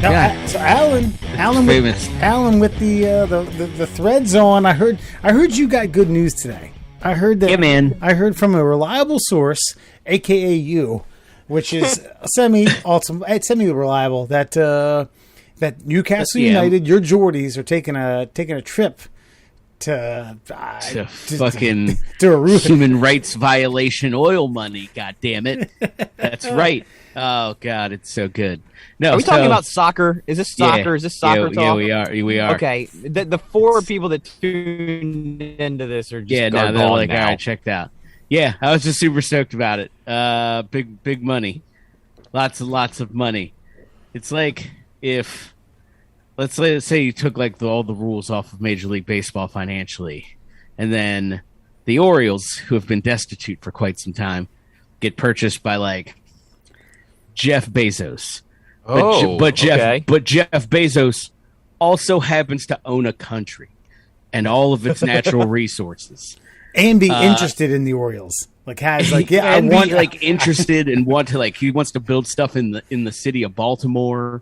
Now, Yeah. so Alan, Famous. Alan with the threads on. I heard you got good news today. I heard that. Yeah, man. I heard from a reliable source, aka you, which is semi-reliable. That Newcastle Yeah. United, your Geordies, are taking a trip to fucking to a roof. human rights violation oil money. God damn it. That's right. Oh God, it's so good. No, Are we talking about soccer? Is this soccer? Yeah, Is this soccer talk? Yeah, we are. Okay, the four people that tuned into this are just Yeah, no, they're gone like, now. all right, checked out. Yeah, I was just super stoked about it. Big money, lots of money. It's like if, let's say you took like all the rules off of Major League Baseball financially, and then the Orioles, who have been destitute for quite some time, get purchased by like Jeff Bezos. But Jeff Bezos also happens to own a country and all of its natural resources, and be interested in the Orioles. Like has like yeah, I and want be like interested and want to like he wants to build stuff in the city of Baltimore.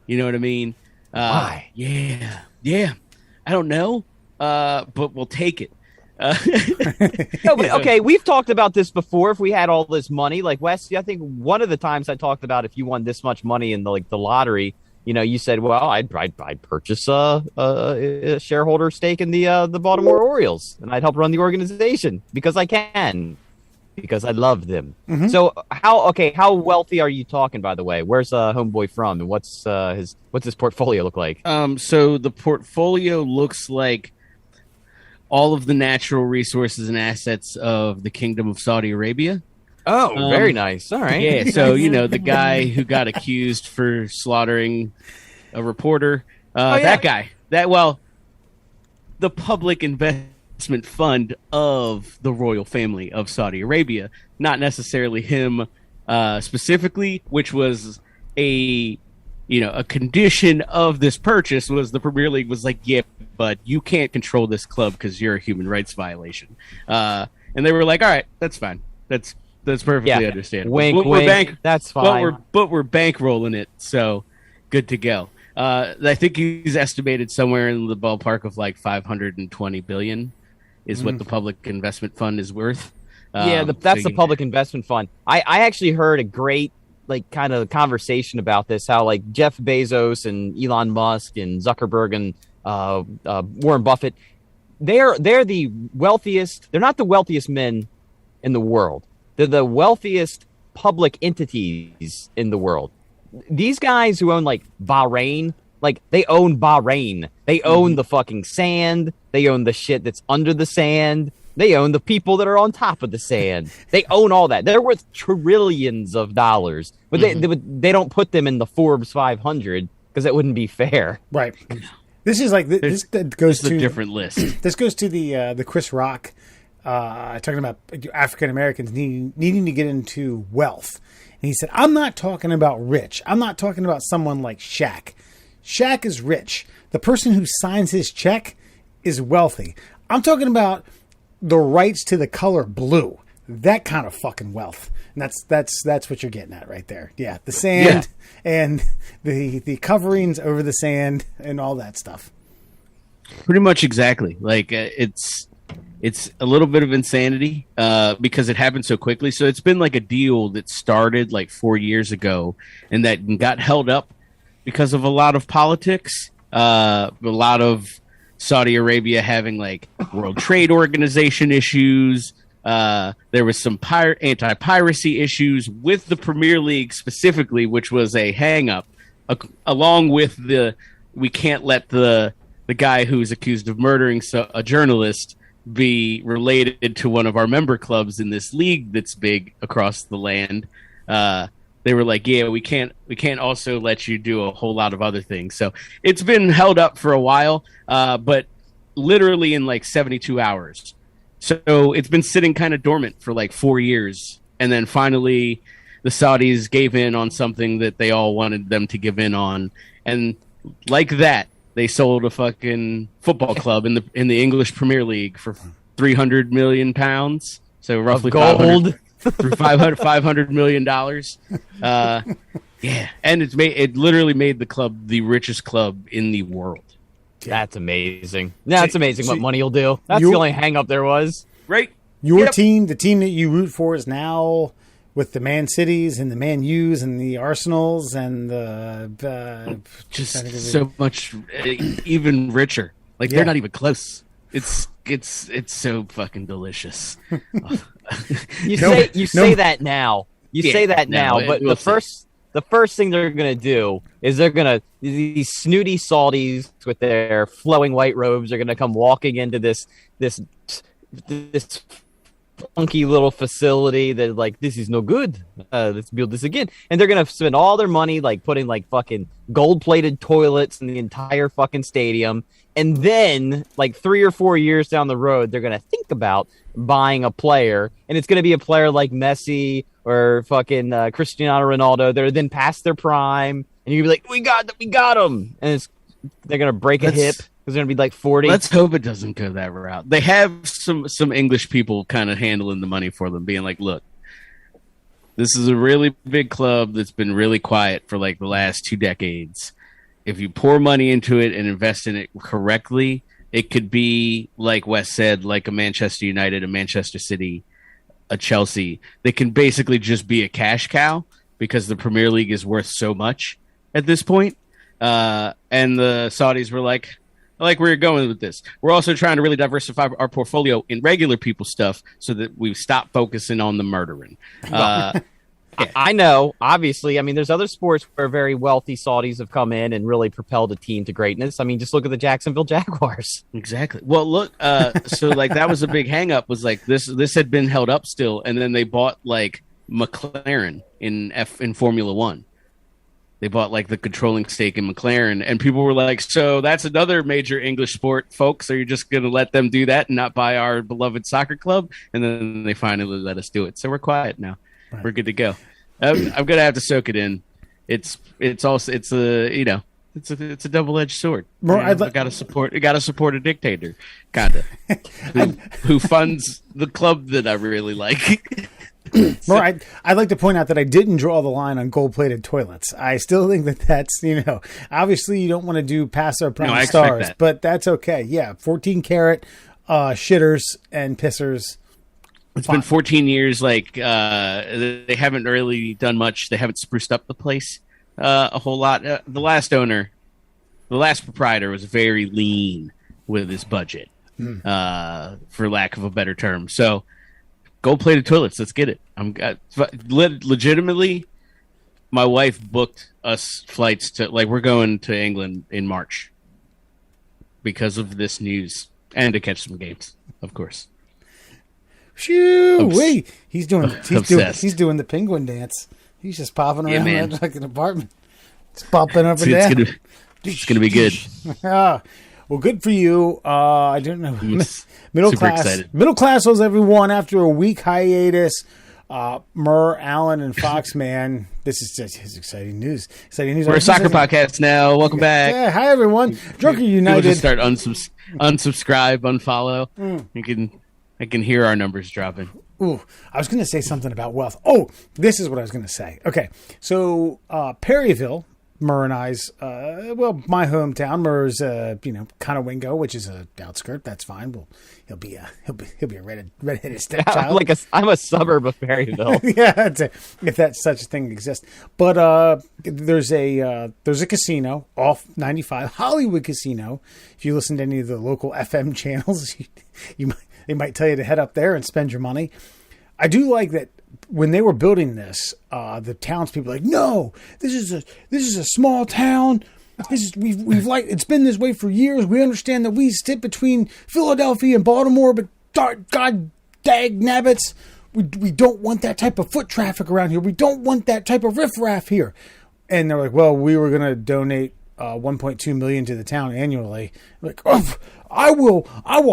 You know what I mean? Why? Yeah. I don't know, but we'll take it. No, but, okay, we've talked about this before. If we had all this money, like Wes, I think one of the times I talked about if you won this much money in the lottery, you know, you said, well, I'd purchase a shareholder stake in the Baltimore Orioles, and I'd help run the organization because I can, because I love them. Mm-hmm. So how wealthy are you talking? By the way, where's homeboy from, and what's his portfolio look like? So the portfolio looks like all of the natural resources and assets of the Kingdom of Saudi Arabia. Oh, very nice. All right. Yeah, so, you know, the guy who got accused for slaughtering a reporter, that guy. The public investment fund of the royal family of Saudi Arabia, not necessarily him specifically, which was a condition of this purchase was the Premier League was like, yeah, but you can't control this club because you're a human rights violation. And they were like, all right, that's fine. That's perfectly understandable. Wink, wink. That's fine. But we're bankrolling it, so good to go. I think he's estimated somewhere in the ballpark of like 520 billion is what the public investment fund is worth. That's the public investment fund. I actually heard a great kind of conversation about this, how like Jeff Bezos and Elon Musk and Zuckerberg and Warren Buffett, they're the wealthiest. They're not the wealthiest men in the world. They're the wealthiest public entities in the world. These guys who own like Bahrain, like they own Bahrain. They own the fucking sand. They own the shit that's under the sand. They own the people that are on top of the sand. They own all that. They're worth trillions of dollars, but they don't put them in the Forbes 500 because that wouldn't be fair. Right. This is like this goes to a different list. This goes to the Chris Rock talking about African Americans needing to get into wealth, and he said, "I'm not talking about rich. I'm not talking about someone like Shaq. Shaq is rich. The person who signs his check is wealthy. I'm talking about the rights to the color blue, that kind of fucking wealth." And that's what you're getting at right there. Yeah, the sand and the coverings over the sand and all that stuff. Pretty much exactly. Like it's a little bit of insanity because it happened so quickly. So it's been like a deal that started like 4 years ago and that got held up because of a lot of politics, a lot of Saudi Arabia having like World Trade Organization issues. There was some anti-piracy issues with the Premier League specifically, which was a hang-up, along with we can't let the guy who's accused of murdering a journalist be related to one of our member clubs in this league that's big across the land. They were like, yeah, we can't also let you do a whole lot of other things. So it's been held up for a while, but literally in like 72 hours. So it's been sitting kind of dormant for like 4 years. And then finally the Saudis gave in on something that they all wanted them to give in on. And like that, they sold a fucking football club in the English Premier League for £300 million. So roughly gold. $500 million. Yeah, and it literally made the club the richest club in the world. That's amazing. That's amazing what money will do. That's the only hang up there was. Right. Your team, the team that you root for, is now with the Man Cities and the Man U's and the Arsenals and the just so much even richer. Like they're not even close. It's so fucking delicious. You say that now. Say that now, but the first thing they're gonna do is these snooty Saudis with their flowing white robes are gonna come walking into this funky little facility that like, this is no good. Let's build this again, and they're gonna spend all their money like putting like fucking gold-plated toilets in the entire fucking stadium, and then like 3 or 4 years down the road, they're gonna think about buying a player, and it's gonna be a player like Messi or fucking Cristiano Ronaldo. They're then past their prime, and you're gonna be like, we got them, and they're gonna break a hip. Because they're going to be like 40. Let's hope it doesn't go that route. They have some English people kind of handling the money for them, being like, look, this is a really big club that's been really quiet for like the last 2 decades. If you pour money into it and invest in it correctly, it could be, like Wes said, like a Manchester United, a Manchester City, a Chelsea. They can basically just be a cash cow because the Premier League is worth so much at this point. And the Saudis were like, I like where you're going with this. We're also trying to really diversify our portfolio in regular people stuff so that we stop focusing on the murdering. I know, obviously. I mean, there's other sports where very wealthy Saudis have come in and really propelled a team to greatness. I mean, just look at the Jacksonville Jaguars. Exactly. Well, look, so like that was a big hang up, was like this had been held up still, and then they bought like McLaren in Formula One. They bought like the controlling stake in McLaren, and people were like, so that's another major English sport, folks. Are you just going to let them do that and not buy our beloved soccer club? And then they finally let us do it. So we're quiet now. Right. We're good to go. I'm going to have to soak it in. It's a double-edged sword. You got to support a dictator, kind of, who funds the club that I really like. So, I'd like to point out that I didn't draw the line on gold-plated toilets. I still think that's, obviously you don't want to do past our prime stars, but that's okay. Yeah, 14-karat shitters and pissers. It's been 14 years. Like they haven't really done much. They haven't spruced up the place a whole lot. The last proprietor was very lean with his budget, for lack of a better term. So. Gold-plated toilets. Let's get it. Legitimately, my wife booked us flights to, like, we're going to England in March because of this news and to catch some games, of course. Shoo! Wait, he's doing the penguin dance. He's just popping around like an apartment. It's popping up and down. It's gonna be good. Well, good for you. I don't know. Middle Classholes, everyone. After a week hiatus, Murr, Allen, and Foxman. This is just exciting news. We're a soccer podcast now. Welcome back. Yeah, hi everyone. Drunker United. Just start unsubscribe, unfollow. I can hear our numbers dropping. Ooh, I was going to say something about wealth. Oh, this is what I was going to say. Okay, so Perryville. Murr and I's, my hometown. Murr's, Conowingo, which is a outskirt. That's fine. Well, he'll be a redheaded stepchild. I'm a suburb of Perryville. Yeah, if that's such a thing exists. But there's a casino off 95, Hollywood Casino. If you listen to any of the local FM channels, they might tell you to head up there and spend your money. I do like that. When they were building this, the townspeople were like, no, this is a small town. It's been this way for years. We understand that we sit between Philadelphia and Baltimore, but God dag nabbits, we don't want that type of foot traffic around here. We don't want that type of riffraff here. And they're like, well, we were going to donate $1.2 million to the town annually. Like, oh, I will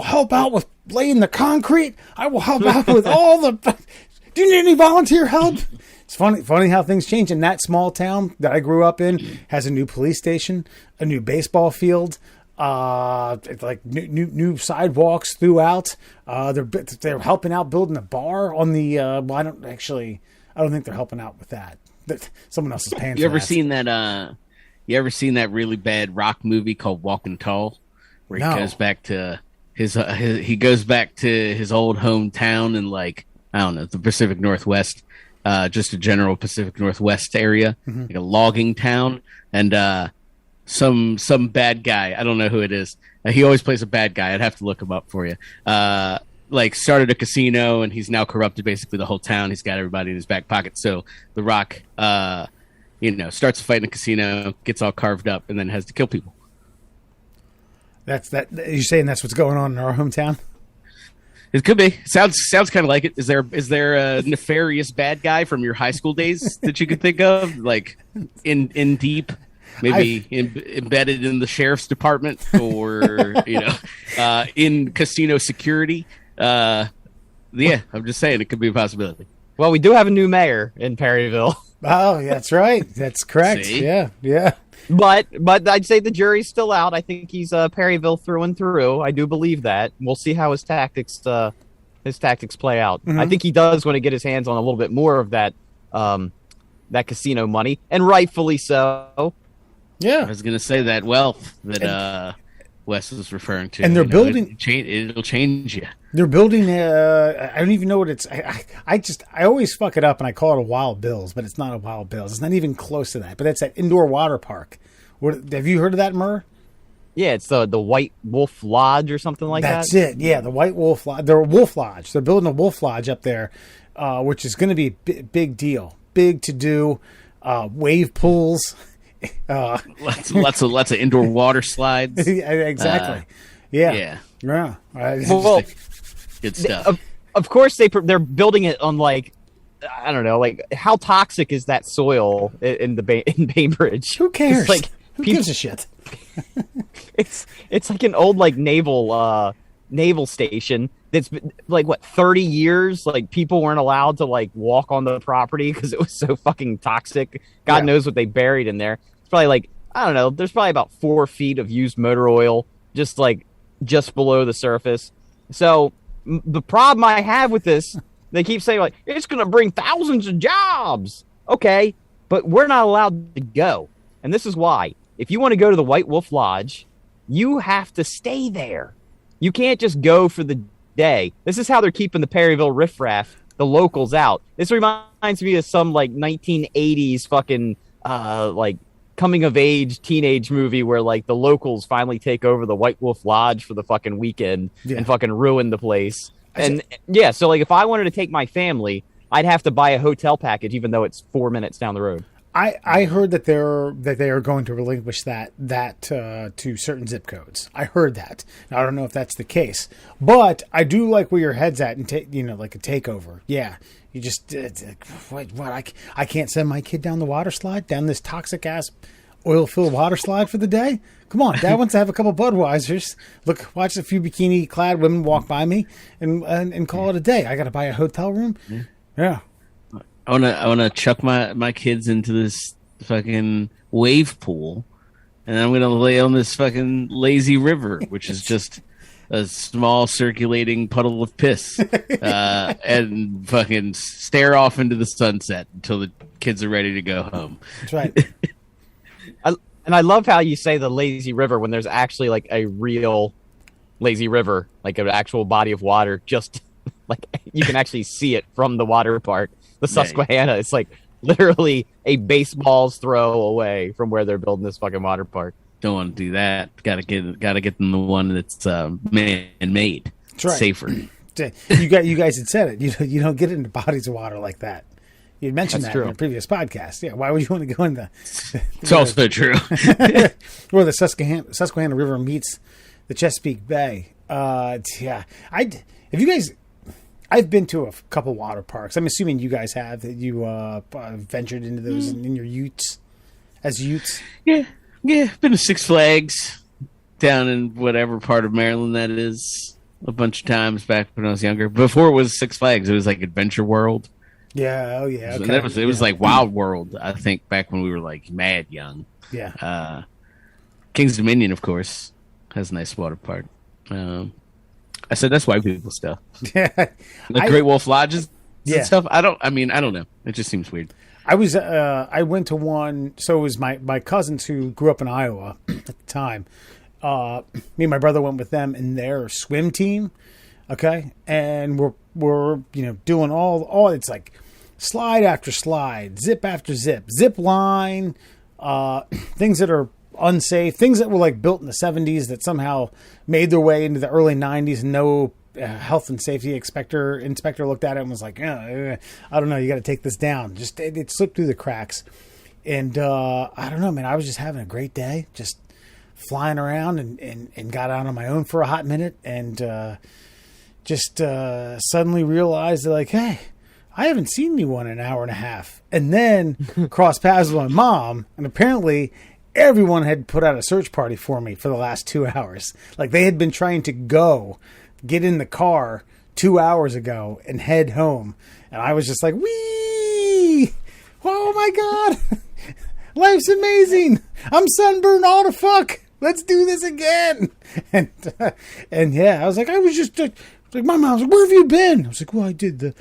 help out with laying the concrete. I will help out with all the. Do you need any volunteer help? It's funny how things change. In that small town that I grew up in, has a new police station, a new baseball field, like new sidewalks throughout. They're helping out building a bar on the. I don't think they're helping out with that. Someone else is paying. You ever seen that? You ever seen that really bad rock movie called Walking Tall, where he goes back to his old hometown in like, I don't know, the Pacific Northwest, just a general Pacific Northwest area, like a logging town, and some bad guy, I don't know who it is. He always plays a bad guy. I'd have to look him up for you. Like started a casino, and he's now corrupted basically the whole town. He's got everybody in his back pocket. So The Rock, starts a fight in a casino, gets all carved up, and then has to kill people. That's that. You're saying that's what's going on in our hometown? It could be. Sounds kind of like it. Is there a nefarious bad guy from your high school days that you could think of, like in deep, maybe embedded in the sheriff's department, or in casino security? I'm just saying it could be a possibility. Well, we do have a new mayor in Perryville. Oh, that's right. That's correct. See? Yeah. But I'd say the jury's still out. I think he's Perryville through and through. I do believe that. We'll see how his tactics play out. Mm-hmm. I think he does want to get his hands on a little bit more of that casino money, and rightfully so. Yeah, I was going to say that wealth that Wes was referring to, and they're building. It'll change you. They're building. I don't even know what it's. I always fuck it up and I call it a Wild Bills, but it's not a Wild Bills. It's not even close to that. But that's that indoor water park. Have you heard of that, Murr? Yeah, it's the White Wolf Lodge or something like that. That's it. Yeah, the White Wolf Lodge. They're a Wolf Lodge. They're building a Wolf Lodge up there, which is going to be a big deal, big to do. Wave pools. Lots of indoor water slides. Exactly. Yeah. Well, good stuff. Of course, they're building it on like, I don't know, like how toxic is that soil in Bainbridge? Who cares? It's like, who gives a shit? it's like an old like naval station that's been, like 30 years. Like people weren't allowed to like walk on the property because it was so fucking toxic. God knows what they buried in there. It's probably like, I don't know. There's probably about 4 feet of used motor oil just below the surface. So the problem I have with this, they keep saying like it's going to bring thousands of jobs. Okay, but we're not allowed to go, and this is why. If you want to go to the White Wolf Lodge, you have to stay there. You can't just go for the day. This is how they're keeping the Perryville riffraff, the locals, out. This reminds me of some like 1980s fucking like coming of age teenage movie where like the locals finally take over the White Wolf Lodge for the fucking weekend and fucking ruin the place. So like if I wanted to take my family, I'd have to buy a hotel package even though it's 4 minutes down the road. I heard that they are going to relinquish that to certain zip codes. I heard that. Now, I don't know if that's the case, but I do like where your head's at and like a takeover. Yeah, you just what? I can't send my kid down the water slide, down this toxic ass oil filled water slide for the day. Come on, Dad wants to have a couple Budweisers. Watch a few bikini clad women walk by me and call it a day. I got to buy a hotel room. Yeah. I wanna chuck my kids into this fucking wave pool, and I'm gonna lay on this fucking lazy river, which is just a small circulating puddle of piss, and fucking stare off into the sunset until the kids are ready to go home. That's right. And I love how you say the lazy river when there's actually like a real lazy river, like an actual body of water. Just like you can actually see it from the water park. The Susquehanna, it's like literally a baseball's throw away from where they're building this fucking water park. Don't want to do that. Gotta get them the one that's man-made. That's right. Safer. You guys had said it. You don't get into bodies of water like that. You mentioned that in a previous podcast. Yeah, why would you want to go in the? It's also true. Where the Susquehanna River meets the Chesapeake Bay. I've been to a couple water parks. I'm assuming you guys have. That you ventured into those in your utes, as utes. Yeah. Been to Six Flags down in whatever part of Maryland that is a bunch of times back when I was younger. Before it was Six Flags, it was like Adventure World. Yeah. Oh yeah. Okay. It was like Wild World. I think back when we were like mad young. Yeah. King's Dominion, of course, has a nice water park. I said that's white people stuff. Yeah. The Great Wolf Lodge is Yeah. and stuff. I don't know. It just seems weird. I went to one. So it was my cousins who grew up in Iowa at the time. Me and my brother went with them in their swim team. Okay. And we're doing all it's like slide after slide, zip after zip line, things that are unsafe, things that were like built in the 70s that somehow made their way into the early 90s. No health and safety inspector looked at it and was like, I don't know, you got to take this down. Just it slipped through the cracks. And I don't know, man, I was just having a great day, just flying around and got out on my own for a hot minute, and just suddenly realized that, like, hey, I haven't seen anyone in an hour and a half. And then crossed paths with my mom, and apparently everyone had put out a search party for me for the last 2 hours. Like, they had been trying to get in the car 2 hours ago and head home. And I was just like, wee! Oh my God! Life's amazing! I'm sunburned all the fuck! Let's do this again! And yeah, I was like, my mom's like, where have you been? I was like, well, I did the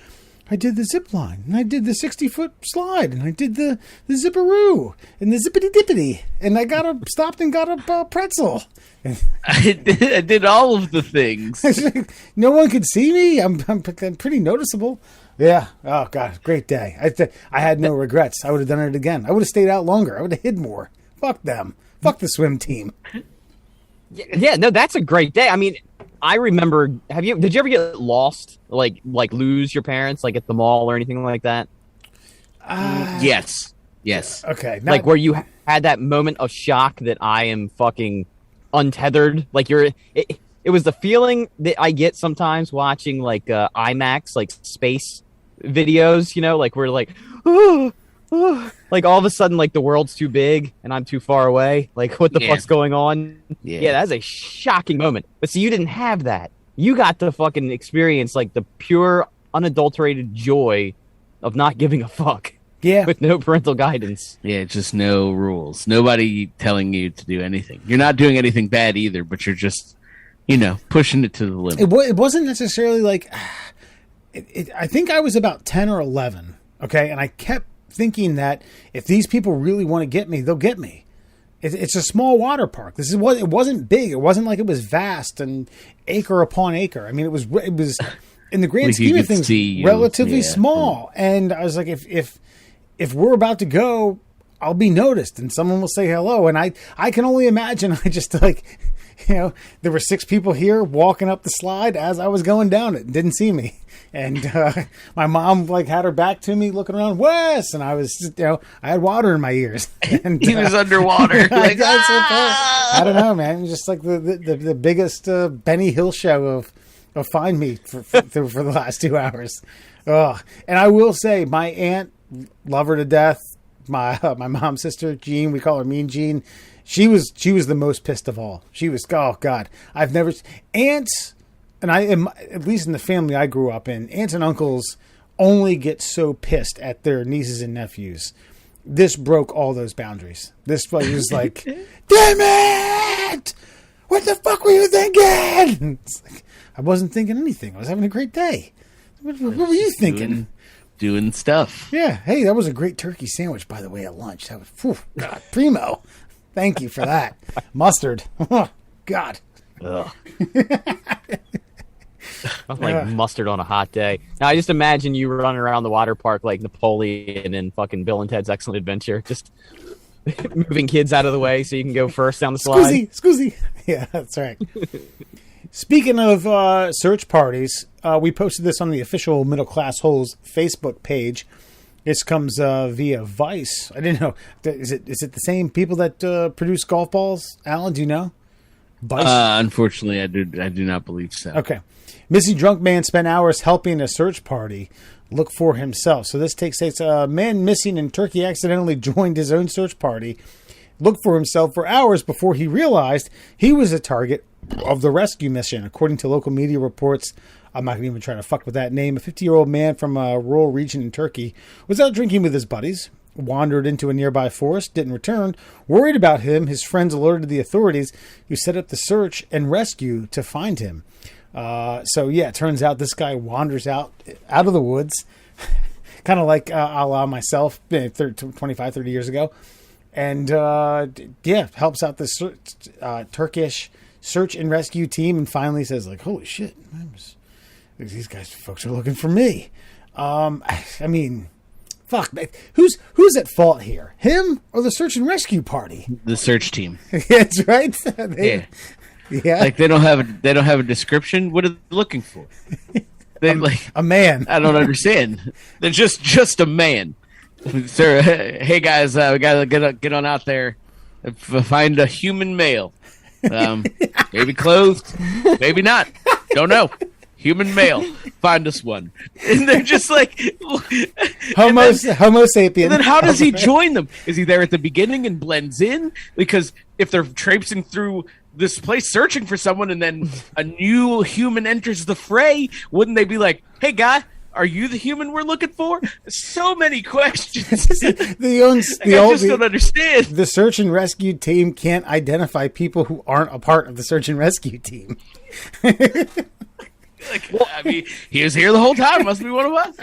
zip line, and I did the 60-foot slide, and I did the zipperoo, and the zippity dippity, and I stopped and got a pretzel. I did all of the things. No one could see me. I'm pretty noticeable. Yeah. Oh God, great day. I had no regrets. I would have done it again. I would have stayed out longer. I would have hid more. Fuck them. Fuck the swim team. Yeah. No, that's a great day. I mean, I remember. Did you ever get lost? Like lose your parents, like at the mall or anything like that? Yes. Okay. Like where you had that moment of shock that I am fucking untethered. Like it was the feeling that I get sometimes watching like IMAX, like space videos. Like we're like, oh, like all of a sudden, like the world's too big and I'm too far away. Like what the fuck's going on? Yeah, that's a shocking moment. But see, you didn't have that. You got to fucking experience like the pure, unadulterated joy of not giving a fuck. Yeah. With no parental guidance. Yeah, just no rules. Nobody telling you to do anything. You're not doing anything bad either, but you're just, pushing it to the limit. It wasn't necessarily like, I think I was about 10 or 11. Okay. And I kept thinking that if these people really want to get me, they'll get me. It's a small water park. It wasn't big. It wasn't like it was vast and acre upon acre. I mean, it was in the grand scheme of things relatively small. And I was like, if we're about to go, I'll be noticed and someone will say hello. And I can only imagine. I just like, there were 6 people here walking up the slide as I was going down it and didn't see me. And my mom like had her back to me looking around, Wes, and I was just, I had water in my ears. And he was underwater. Like, I don't know, man. It was just like the biggest Benny Hill show of Find Me for the last 2 hours. Oh, and I will say, my aunt, love her to death. My mom's sister, Jean, we call her Mean Jean. She was the most pissed of all. She was, oh God, I've never aunts. And I am, at least in the family I grew up in, aunts and uncles only get so pissed at their nieces and nephews. This broke all those boundaries. This was like, damn it! What the fuck were you thinking? It's like, I wasn't thinking anything. I was having a great day. What were you thinking? Doing stuff. Yeah. Hey, that was a great turkey sandwich, by the way, at lunch. That was, God, primo. Thank you for that. Mustard. God. Ugh. Like mustard on a hot day. Now I just imagine you running around the water park like Napoleon in fucking Bill and Ted's Excellent Adventure, just moving kids out of the way so you can go first down the slide. Scoozy. Yeah, that's right. Speaking of search parties, we posted this on the official Middle Class Holes Facebook page. This comes via Vice. I didn't know. Is it the same people that produce golf balls? Alan, do you know? Vice? Unfortunately, I do not believe so. Okay. Missing drunk man spent hours helping a search party look for himself. So this takes place. A man missing in Turkey accidentally joined his own search party, looked for himself for hours before he realized he was a target of the rescue mission. According to local media reports, I'm not going to even try to fuck with that name. A 50-year-old man from a rural region in Turkey was out drinking with his buddies, wandered into a nearby forest, didn't return. Worried about him, his friends alerted the authorities, who set up the search and rescue to find him. So yeah, it turns out this guy wanders out of the woods, kind of like a la myself 25, 30 years ago. And helps out this Turkish search and rescue team, and finally says, like, holy shit, these folks are looking for me. I mean, fuck, who's at fault here? Him or the search and rescue party? The search team. That's right. Yeah. Like they don't have a description. What are they looking for? They like a man. I don't understand. They're just a man. Sir, hey guys, we gotta get on out there, find a human male, maybe clothed, maybe not, don't know. Human male, find us one. And they're just like Homo sapien. And then how does he join them? Is he there at the beginning and blends in? Because if they're traipsing through this place searching for someone, and then a new human enters the fray, wouldn't they be like, "Hey, guy, are you the human we're looking for?" So many questions. I just don't understand. The search and rescue team can't identify people who aren't a part of the search and rescue team. I mean, he was here the whole time. Must be one of us.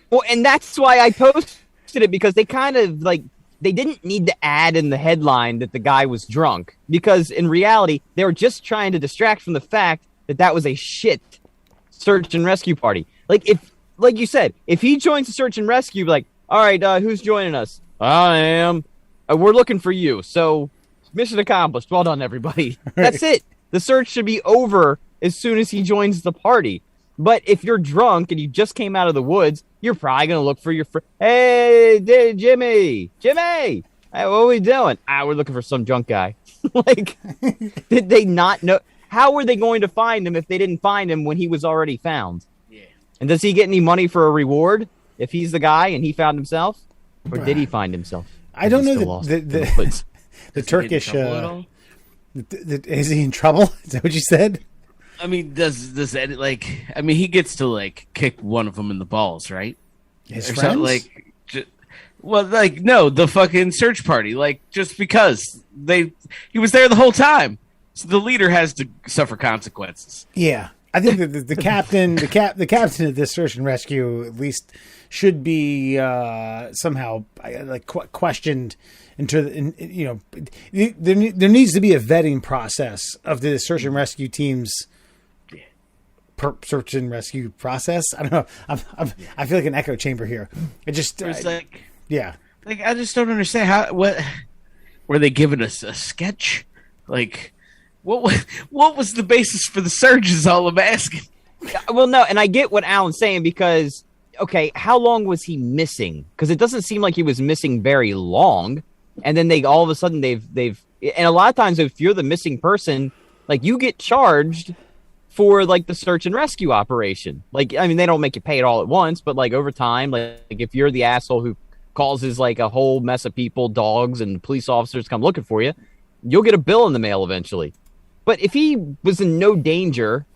Well, and that's why I posted it, because they kind of like they didn't need to add in the headline that the guy was drunk, because in reality they were just trying to distract from the fact that was a shit search and rescue party. Like you said, if he joins the search and rescue, like, all right, who's joining us? I am. We're looking for you. So, mission accomplished. Well done, everybody. That's it. The search should be over as soon as he joins the party. But if you're drunk and you just came out of the woods, you're probably going to look for your friend. Hey, Jimmy. Hey, what are we doing? We're looking for some drunk guy. Like, did they not know? How were they going to find him if they didn't find him when he was already found? And does he get any money for a reward if he's the guy and he found himself? Or did he find himself? I don't know the Turkish... is he in trouble? Is that what you said? I mean, does that, like... I mean, he gets to, like, kick one of them in the balls, right? His friends? No, the fucking search party. Like, just because. He was there the whole time. So the leader has to suffer consequences. Yeah. I think that the captain of this search and rescue at least should be somehow like questioned there needs to be a vetting process of the search and rescue team's search and rescue process. I don't know. I feel like an echo chamber here. It just yeah. Like I just don't understand what were they giving us a sketch like. What was the basis for the surge is all I'm asking. Well, no, and I get what Alan's saying because, okay, how long was he missing? Because it doesn't seem like he was missing very long. And then all of a sudden they've and a lot of times if you're the missing person, like you get charged for like the search and rescue operation. Like, I mean, they don't make you pay it all at once, but like over time, like if you're the asshole who causes like a whole mess of people, dogs and police officers come looking for you, you'll get a bill in the mail eventually. But if he was in no danger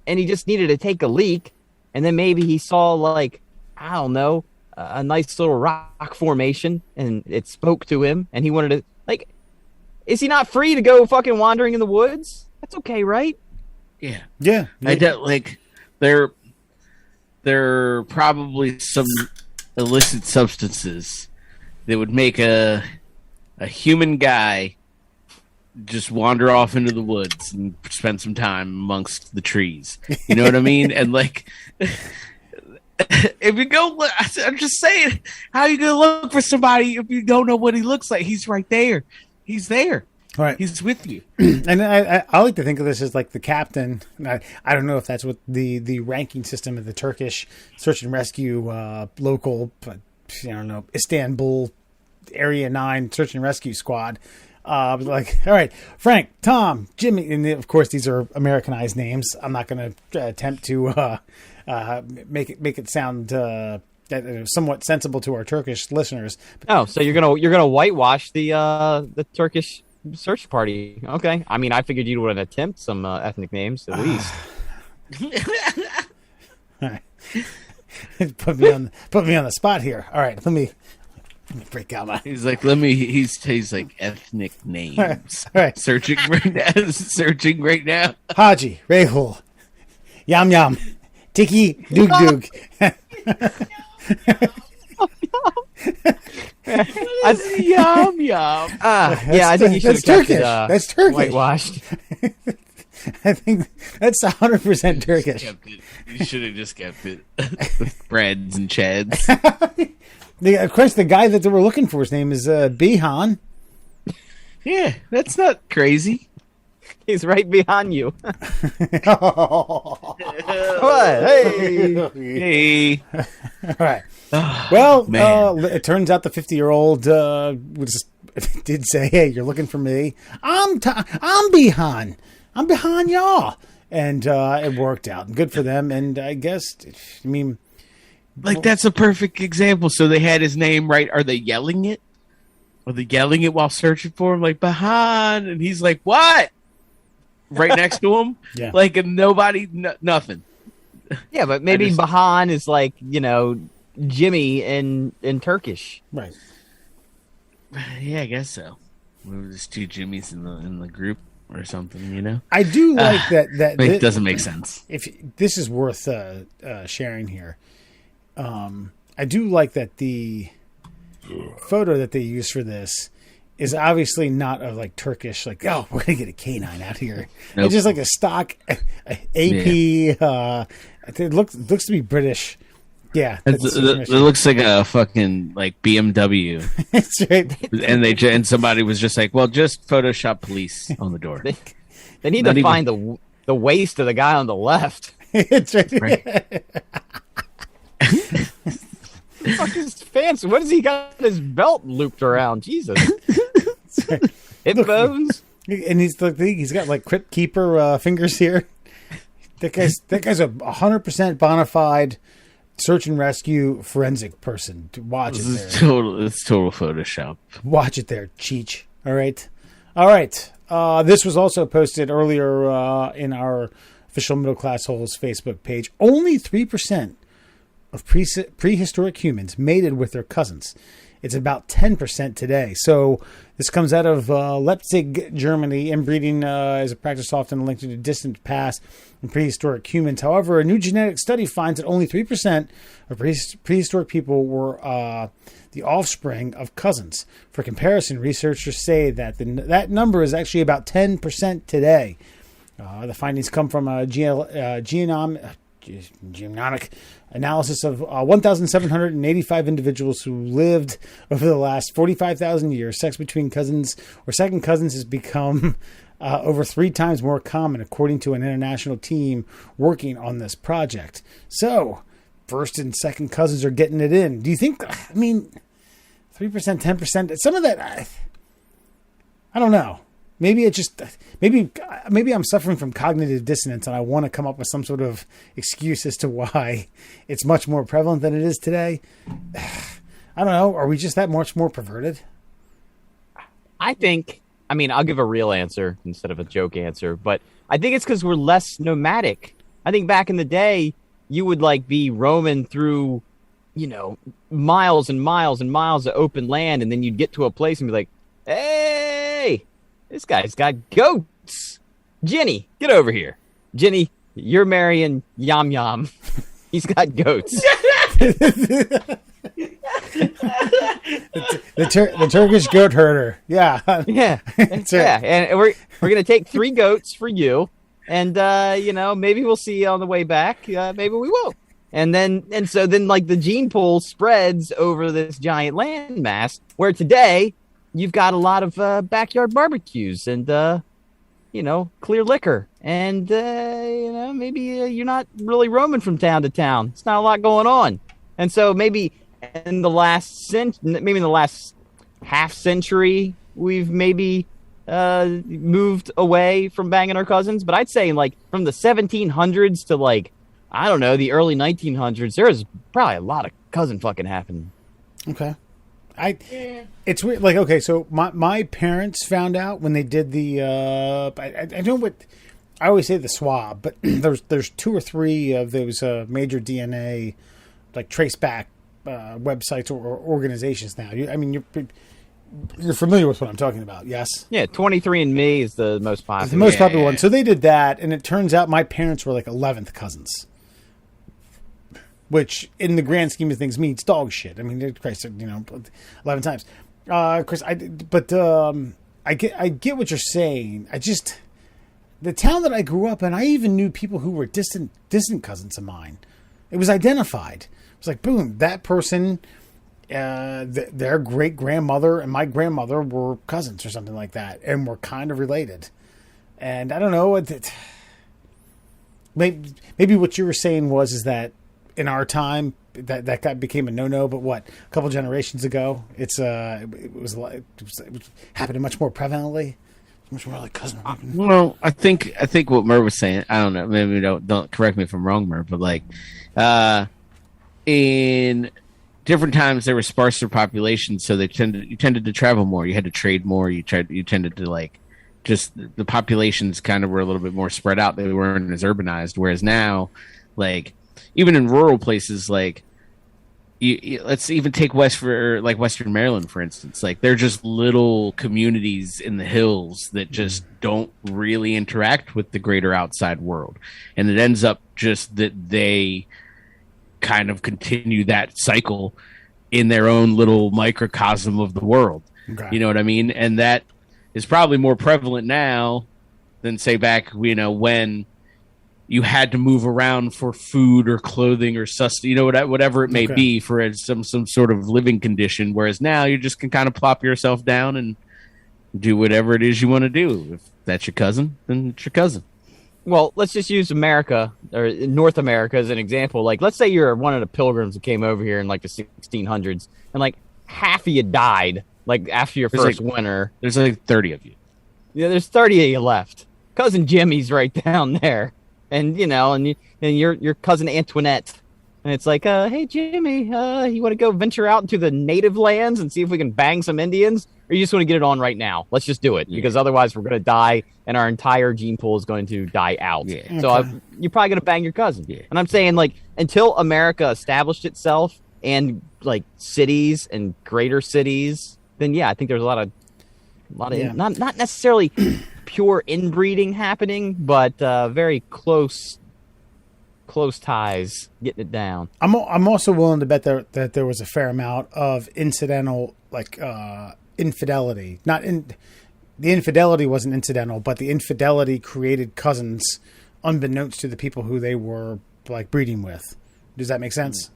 and he just needed to take a leak and then maybe he saw like, I don't know, a nice little rock formation and it spoke to him and he wanted to, like, is he not free to go fucking wandering in the woods? That's okay, right? Yeah. Yeah. I don't like there are probably some illicit substances that would make a human guy just wander off into the woods and spend some time amongst the trees. You know what I mean? And like, if you go, I'm just saying, how are you going to look for somebody if you don't know what he looks like? He's right there. He's there. Right. He's with you. And I like to think of this as like the captain. I don't know if that's what the ranking system of the Turkish search and rescue local, I don't know, Istanbul Area 9 search and rescue squad. Like, all right, Frank, Tom, Jimmy, and of course these are Americanized names. I'm not going to attempt to make it sound somewhat sensible to our Turkish listeners. Oh, so you're gonna whitewash the Turkish search party? Okay, I mean, I figured you would attempt some ethnic names at least. All right. Put me on the spot here. All right, let me break out my. He's like, he's like ethnic names. All right. Searching right now. Haji, Rahul, Yam Yam, Tiki, Doog Doog. Yum yum. I think you should have kept Turkish. it That's Turkish. whitewashed. I think that's 100% Turkish. You should have just kept it. Breads and chads. Of course, the guy that they were looking for, his name is Bihan. Yeah, that's not crazy. He's right behind you. What? Hey. Hey. All right. Well, man. It turns out the 50-year-old did say, "Hey, you're looking for me. I'm behind. I'm behind y'all," and it worked out. Good for them. And I guess, I mean, Like, that's a perfect example. So they had his name right. Are they yelling it? Are they yelling it while searching for him? Like, behind. And he's like, what? Right next to him? Yeah. Like, and nobody, nothing. Yeah, but maybe Bahan is like, Jimmy in Turkish. right. Yeah, I guess so. There's two Jimmys in the group or something, I do like that. It doesn't make sense. If this is worth sharing here, I do like that the photo that they use for this is obviously not of like Turkish, like, oh, we're gonna get a canine out here. Nope. It's just like a stock AP. Yeah. It looks to be British. Yeah, It looks like a fucking like BMW, that's right. and somebody was just like, well, just Photoshop police on the door. They need to find the waist of the guy on the left. It's right. Right. Fuck his fancy. What has he got his belt looped around? Jesus. Hip bones. And he's got like Crypt Keeper fingers here. That guy's a 100% bona fide search and rescue forensic person. Watch it there. It's total Photoshop. Watch it there, Cheech. All right. This was also posted earlier in our official Middle Class Holes Facebook page. Only 3% of prehistoric humans mated with their cousins. It's about 10% today. So this comes out of Leipzig, Germany. Inbreeding is a practice often linked to the distant past in prehistoric humans. However, a new genetic study finds that only 3% of prehistoric people were the offspring of cousins. For comparison, researchers say that that number is actually about 10% today. The findings come from a genomic analysis of 1,785 individuals who lived over the last 45,000 years. Sex between cousins or second cousins has become over 3 times more common, according to an international team working on this project. So, first and second cousins are getting it in. Do you think, 3%, 10%, some of that, I don't know. Maybe it just, maybe I'm suffering from cognitive dissonance and I want to come up with some sort of excuse as to why it's much more prevalent than it is today. I don't know. Are we just that much more perverted? I think, I'll give a real answer instead of a joke answer, but I think it's because we're less nomadic. I think back in the day, you would like be roaming through, miles and miles and miles of open land, and then you'd get to a place and be like, hey, this guy's got goats. Jenny, get over here. Jenny, you're marrying Yam Yam. He's got goats. the Turkish goat herder. Yeah. Yeah. That's right. Yeah. And we're going to take 3 goats for you. And, maybe we'll see you on the way back. Maybe we won't. And so like the gene pool spreads over this giant landmass where today you've got a lot of backyard barbecues and, clear liquor. And, maybe you're not really roaming from town to town. It's not a lot going on. And so maybe in the last half century, we've maybe moved away from banging our cousins. But I'd say like from the 1700s to the early 1900s, there was probably a lot of cousin fucking happening. Okay. It's weird. Like, okay, so my parents found out when they did the I know what I always say the swab, but there's 2 or 3 of those major DNA like trace back websites or organizations now. You're familiar with what I'm talking about, yes? Yeah, 23andMe is the most popular. The most popular one. So they did that, and it turns out my parents were like 11th cousins. which in the grand scheme of things means dog shit. I mean, Christ, 11 times. Chris, I get what you're saying. The town that I grew up in, I even knew people who were distant cousins of mine. It was identified. It was like, boom, that person, their great grandmother and my grandmother were cousins or something like that, and were kind of related. And I don't know, maybe what you were saying is that in our time that became a no-no, but a couple generations ago, it was happening much more prevalently. Much more like cousin. Well, I think what Merv was saying, I don't know, maybe don't correct me if I'm wrong, Merv, but like in different times there were sparser populations, so you tended to travel more, you had to trade more, you tended to like just the populations kind of were a little bit more spread out, they weren't as urbanized, whereas now, like even in rural places, like let's even take Western Maryland, for instance. Like, they're just little communities in the hills that just don't really interact with the greater outside world. And it ends up just that they kind of continue that cycle in their own little microcosm of the world. Okay. You know what I mean? And that is probably more prevalent now than, say, back, when you had to move around for food or clothing or whatever it may be for some sort of living condition. Whereas now you just can kind of plop yourself down and do whatever it is you want to do. If that's your cousin, then it's your cousin. Well, let's just use America or North America as an example. Like, let's say you're one of the pilgrims that came over here in like the 1600s, and like half of you died like after your first winter. There's like 30 of you. Yeah, there's 30 of you left. Cousin Jimmy's right down there. And your cousin Antoinette, and it's like, hey Jimmy, you want to go venture out into the native lands and see if we can bang some Indians, or you just want to get it on right now? Let's just do it, because otherwise we're going to die, and our entire gene pool is going to die out. Yeah. So you're probably going to bang your cousin. Yeah. And I'm saying, like, until America established itself and like cities and greater cities, then I think there's a lot of not necessarily pure inbreeding happening, but very close ties, getting it down. I'm also willing to bet that there was a fair amount of incidental, like infidelity. The infidelity wasn't incidental, but the infidelity created cousins unbeknownst to the people who they were like breeding with. Does that make sense?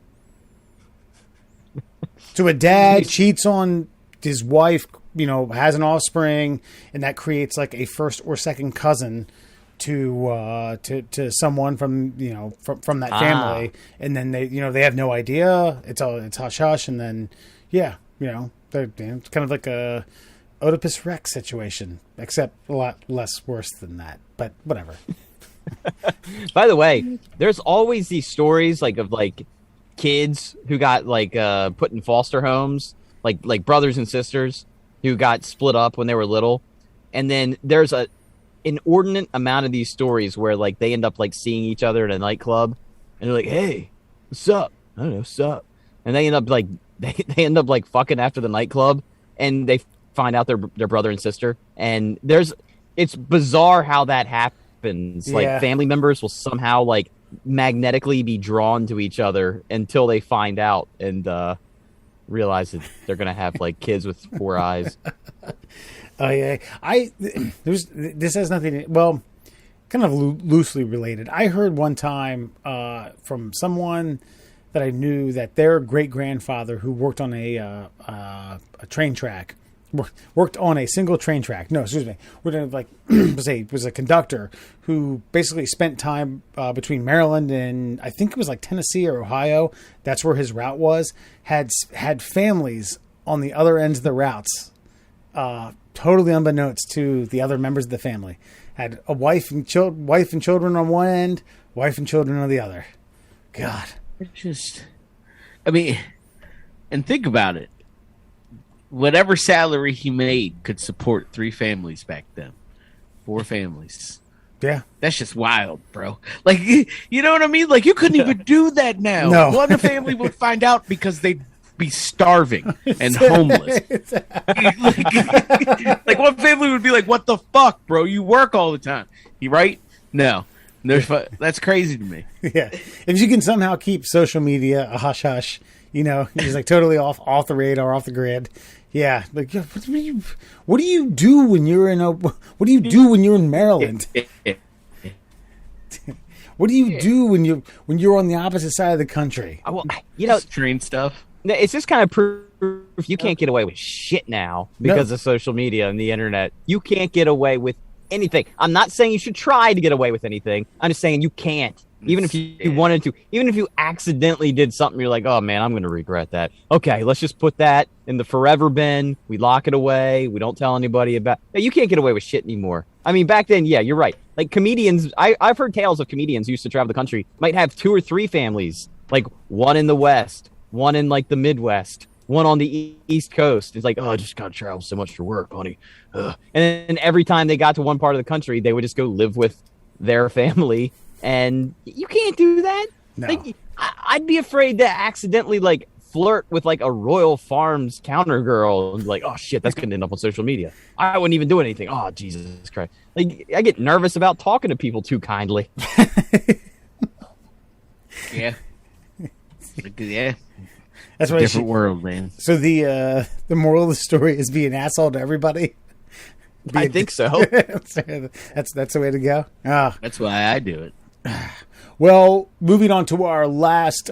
So a dad cheats on his wife, has an offspring, and that creates like a first or second cousin to someone from that family, and then they have no idea. It's hush hush, and then it's kind of like a Oedipus Rex situation, except a lot less worse than that. But whatever. By the way, there's always these stories of kids who got put in foster homes, like brothers and sisters who got split up when they were little. And then there's an inordinate amount of these stories where they end up seeing each other at a nightclub, and they're like, hey, what's up? I don't know, what's up? And they end up they end up fucking after the nightclub, and they find out their brother and sister. And it's bizarre how that happens. Yeah. Family members will somehow magnetically be drawn to each other until they find out and realize that they're gonna have kids with 4 eyes. Oh yeah, this has nothing. Well, kind of loosely related. I heard one time from someone that I knew that their great grandfather, who worked on a train track, worked on a single train track. No, excuse me. Was a conductor who basically spent time between Maryland and I think it was Tennessee or Ohio. That's where his route was. Had families on the other ends of the routes, totally unbeknownst to the other members of the family. Had a wife and children on one end, wife and children on the other. God, and think about it. Whatever salary he made could support 3 families back then. 4 families. Yeah. That's just wild, bro. You know what I mean? You couldn't even do that now. No. One family would find out because they'd be starving and homeless. One family would be like, what the fuck, bro? You work all the time. You right? No. That's crazy to me. Yeah. If you can somehow keep social media a hush hush, just like totally off the radar, off the grid. Yeah. Like, what do you do when you're in Maryland? What do you do when you're on the opposite side of the country? Well, train stuff. It's just kind of proof you can't get away with shit now because of social media and the internet. You can't get away with anything. I'm not saying you should try to get away with anything. I'm just saying you can't. Even if you wanted to, even if you accidentally did something, you're like, oh man, I'm going to regret that. Okay, let's just put that in the forever bin. We lock it away. We don't tell anybody about it. You can't get away with shit anymore. I mean, back then, yeah, you're right. Like comedians, I've heard tales of comedians who used to travel the country, might have 2 or 3 families, like one in the West, one in like the Midwest, one on the East Coast. It's like, oh, I just got to travel so much for work, honey. Ugh. And then every time they got to one part of the country, they would just go live with their family. And you can't do that. No. Like, I'd be afraid to accidentally like flirt with like a Royal Farms counter girl and like, oh shit, that's going to end up on social media. I wouldn't even do anything. Oh, Jesus Christ. Like, I get nervous about talking to people too kindly. Yeah. Yeah. That's why different world, man. So the moral of the story is be an asshole to everybody. I think so. That's the way to go. Ah. That's why I do it. Well, moving on to our last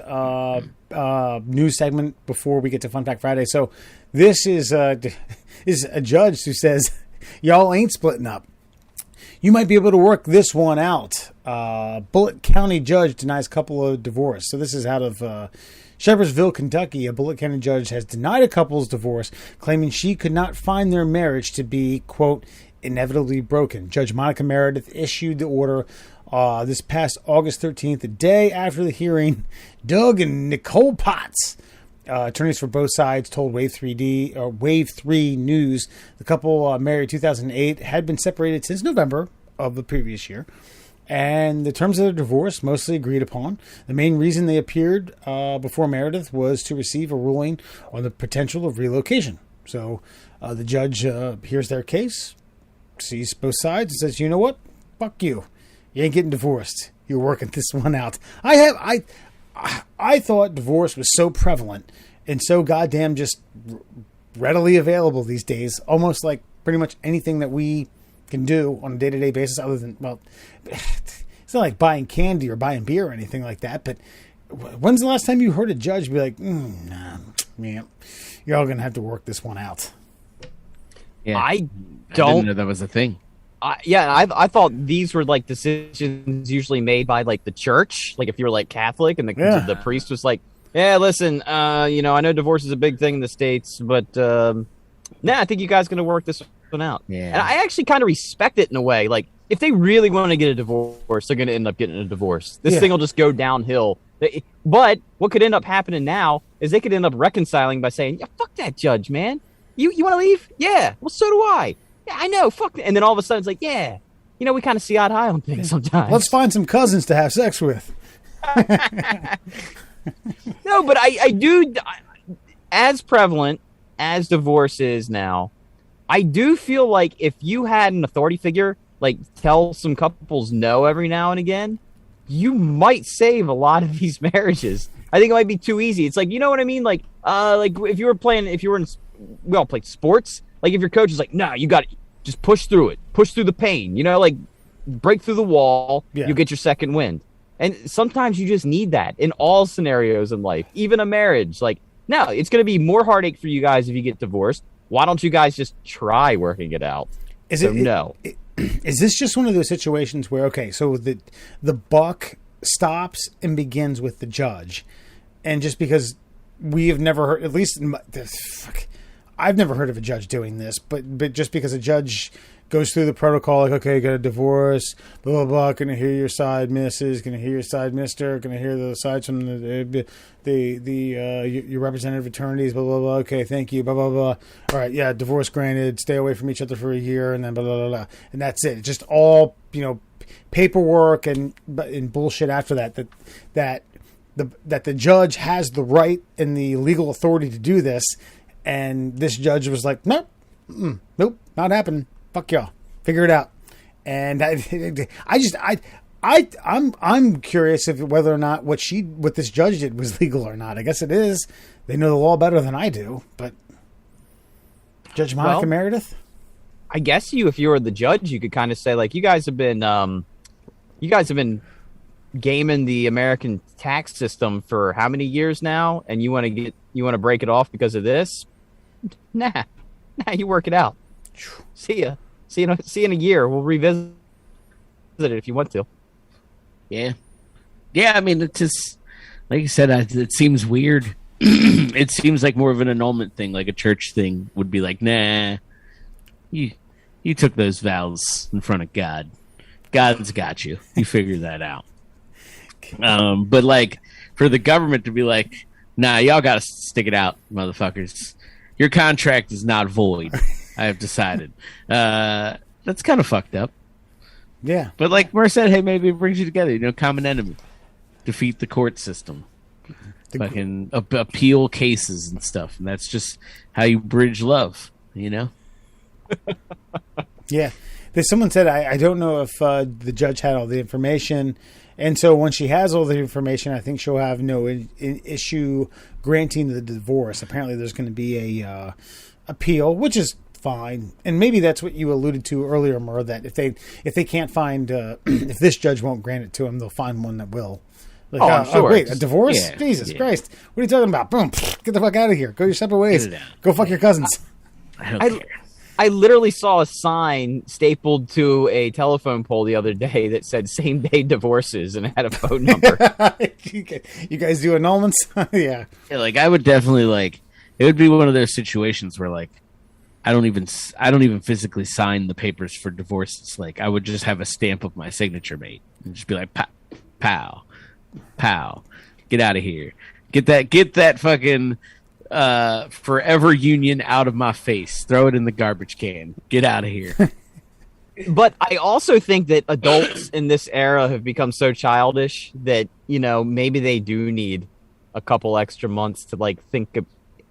news segment before we get to Fun Fact Friday. So this is a judge who says, y'all ain't splitting up. You might be able to work this one out. Bullitt County judge denies couple of divorce. So this is out of Shepherdsville, Kentucky. A Bullitt County judge has denied a couple's divorce, claiming she could not find their marriage to be, quote, inevitably broken. Judge Monica Meredith issued the order this past August 13th, the day after the hearing. Doug and Nicole Potts, attorneys for both sides, told Wave 3 News the couple married 2008 had been separated since November of the previous year, and the terms of their divorce mostly agreed upon. The main reason they appeared before Meredith was to receive a ruling on the potential of relocation. So the judge hears their case, sees both sides, and says, you know what? Fuck you. You ain't getting divorced. You're working this one out. I thought divorce was so prevalent and so goddamn just readily available these days, almost like pretty much anything that we can do on a day-to-day basis other than, well, it's not like buying candy or buying beer or anything like that, but when's the last time you heard a judge be like, nah, man, you're all going to have to work this one out? Yeah, I didn't know that was a thing. I thought these were like decisions usually made by like the church. Like if you were like Catholic and the priest was like, yeah, listen, I know divorce is a big thing in the States, but I think you guys going to work this one out. Yeah. And I actually kind of respect it in a way. Like if they really want to get a divorce, they're going to end up getting a divorce. This thing will just go downhill. But what could end up happening now is they could end up reconciling by saying, yeah, fuck that judge, man. You want to leave? Yeah. Well, so do I. Yeah, I know. Fuck. And then all of a sudden it's like, yeah, we kind of see eye to eye on things sometimes. Let's find some cousins to have sex with. No, but I do, as prevalent as divorce is now, I do feel like if you had an authority figure, like tell some couples no every now and again, you might save a lot of these marriages. I think it might be too easy. It's like, you know what I mean? Like we all played sports. Like if your coach is like, nah, you got to just push through it, push through the pain, like break through the wall, you get your second wind. And sometimes you just need that in all scenarios in life, even a marriage. Like, no, it's going to be more heartache for you guys if you get divorced. Why don't you guys just try working it out? Is this just one of those situations where, okay, so the buck stops and begins with the judge, and just because we have never heard, at least I've never heard of a judge doing this, but just because a judge goes through the protocol, like, okay, you got a divorce, blah, blah, blah, gonna hear your side, Mrs., gonna hear your side, Mister, gonna hear the sides from your representative attorneys, blah, blah, blah, okay, thank you, blah, blah, blah. All right, yeah, divorce granted, stay away from each other for a year, and then blah, blah, blah, blah. And that's it. It's just all, paperwork and bullshit after that the judge has the right and the legal authority to do this. And this judge was like, nope, not happening. Fuck y'all. Figure it out. And I'm curious if whether or not what this judge did was legal or not. I guess it is. They know the law better than I do, but Judge Monica Meredith. I guess if you were the judge, you could kind of say like, you guys have been gaming the American tax system for how many years now, and you want to break it off because of this? Nah, you work it out. See ya. See you in a year. We'll revisit it if you want to. Yeah. I mean, it's just like you said. It seems weird. It seems like more of an annulment thing, like a church thing would be like, nah, you took those vows in front of God. God's got you. You figure that out. But like for the government to be like, nah, y'all got to stick it out, motherfuckers. Your contract is not void. I have decided. That's kind of fucked up. Yeah. But like Murr said, hey, maybe it brings you together. Common enemy. Defeat the court system. Fucking appeal cases and stuff. And that's just how you bridge love, Yeah. Someone said, I don't know if the judge had all the information. And so when she has all the information, I think she'll have no issue granting the divorce. Apparently there's going to be a appeal, which is fine. And maybe that's what you alluded to earlier, Murr, that if they can't find, if this judge won't grant it to them, they'll find one that will. Like, I'm sure. Wait, a divorce? Yeah, Jesus Christ. What are you talking about? Boom. Get the fuck out of here. Go your separate ways. Go fuck your cousins. I don't care. I literally saw a sign stapled to a telephone pole the other day that said same-day divorces and it had a phone number. You guys do annulments? Yeah. Like I would definitely it would be one of those situations where I don't even physically sign the papers for divorces. Like I would just have a stamp of my signature made and just be like, pow, pow, get out of here. Get that fucking forever union out of my face. Throw it in the garbage can. Get out of here. But I also think that adults in this era have become so childish that, maybe they do need a couple extra months to think of,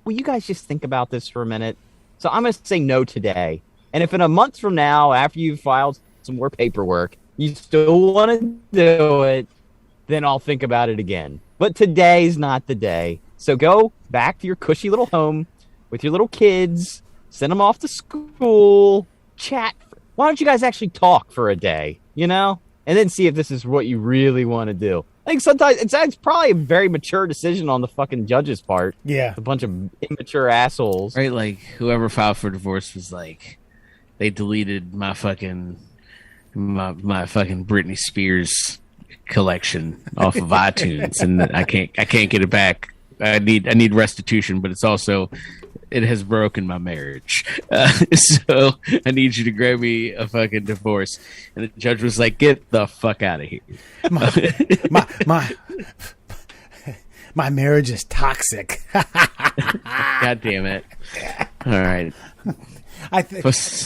will you guys just think about this for a minute? So I'm going to say no today. And if in a month from now, after you've filed some more paperwork, you still want to do it, then I'll think about it again. But today's not the day. So go back to your cushy little home with your little kids, send them off to school, chat. Why don't you guys actually talk for a day, and then see if this is what you really want to do. I think sometimes it's probably a very mature decision on the fucking judge's part. Yeah. A bunch of immature assholes. Right, like whoever filed for divorce was like, they deleted my fucking Britney Spears collection off of iTunes and I can't get it back. I need restitution, but it has broken my marriage. So I need you to grant me a fucking divorce. And the judge was like, get the fuck out of here. My marriage is toxic. God damn it. All right.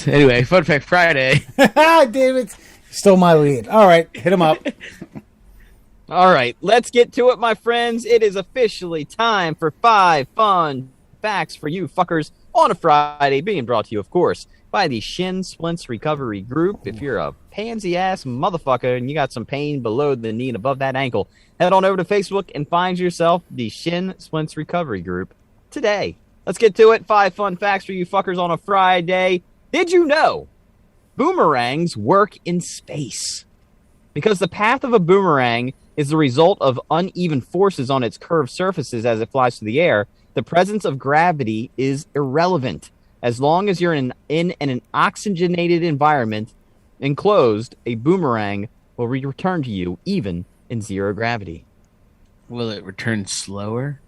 Anyway, Fun Fact Friday. Damn it. Stole my lead. All right. Hit him up. All right, let's get to it, my friends. It is officially time for 5 fun facts for you fuckers on a Friday, being brought to you, of course, by the Shin Splints Recovery Group. If you're a pansy-ass motherfucker and you got some pain below the knee and above that ankle, head on over to Facebook and find yourself the Shin Splints Recovery Group today. Let's get to it. 5 fun facts for you fuckers on a Friday. Did you know boomerangs work in space? Because the path of a boomerang is the result of uneven forces on its curved surfaces as it flies through the air, the presence of gravity is irrelevant. As long as you're in an oxygenated environment, enclosed, a boomerang will return to you even in zero gravity. Will it return slower?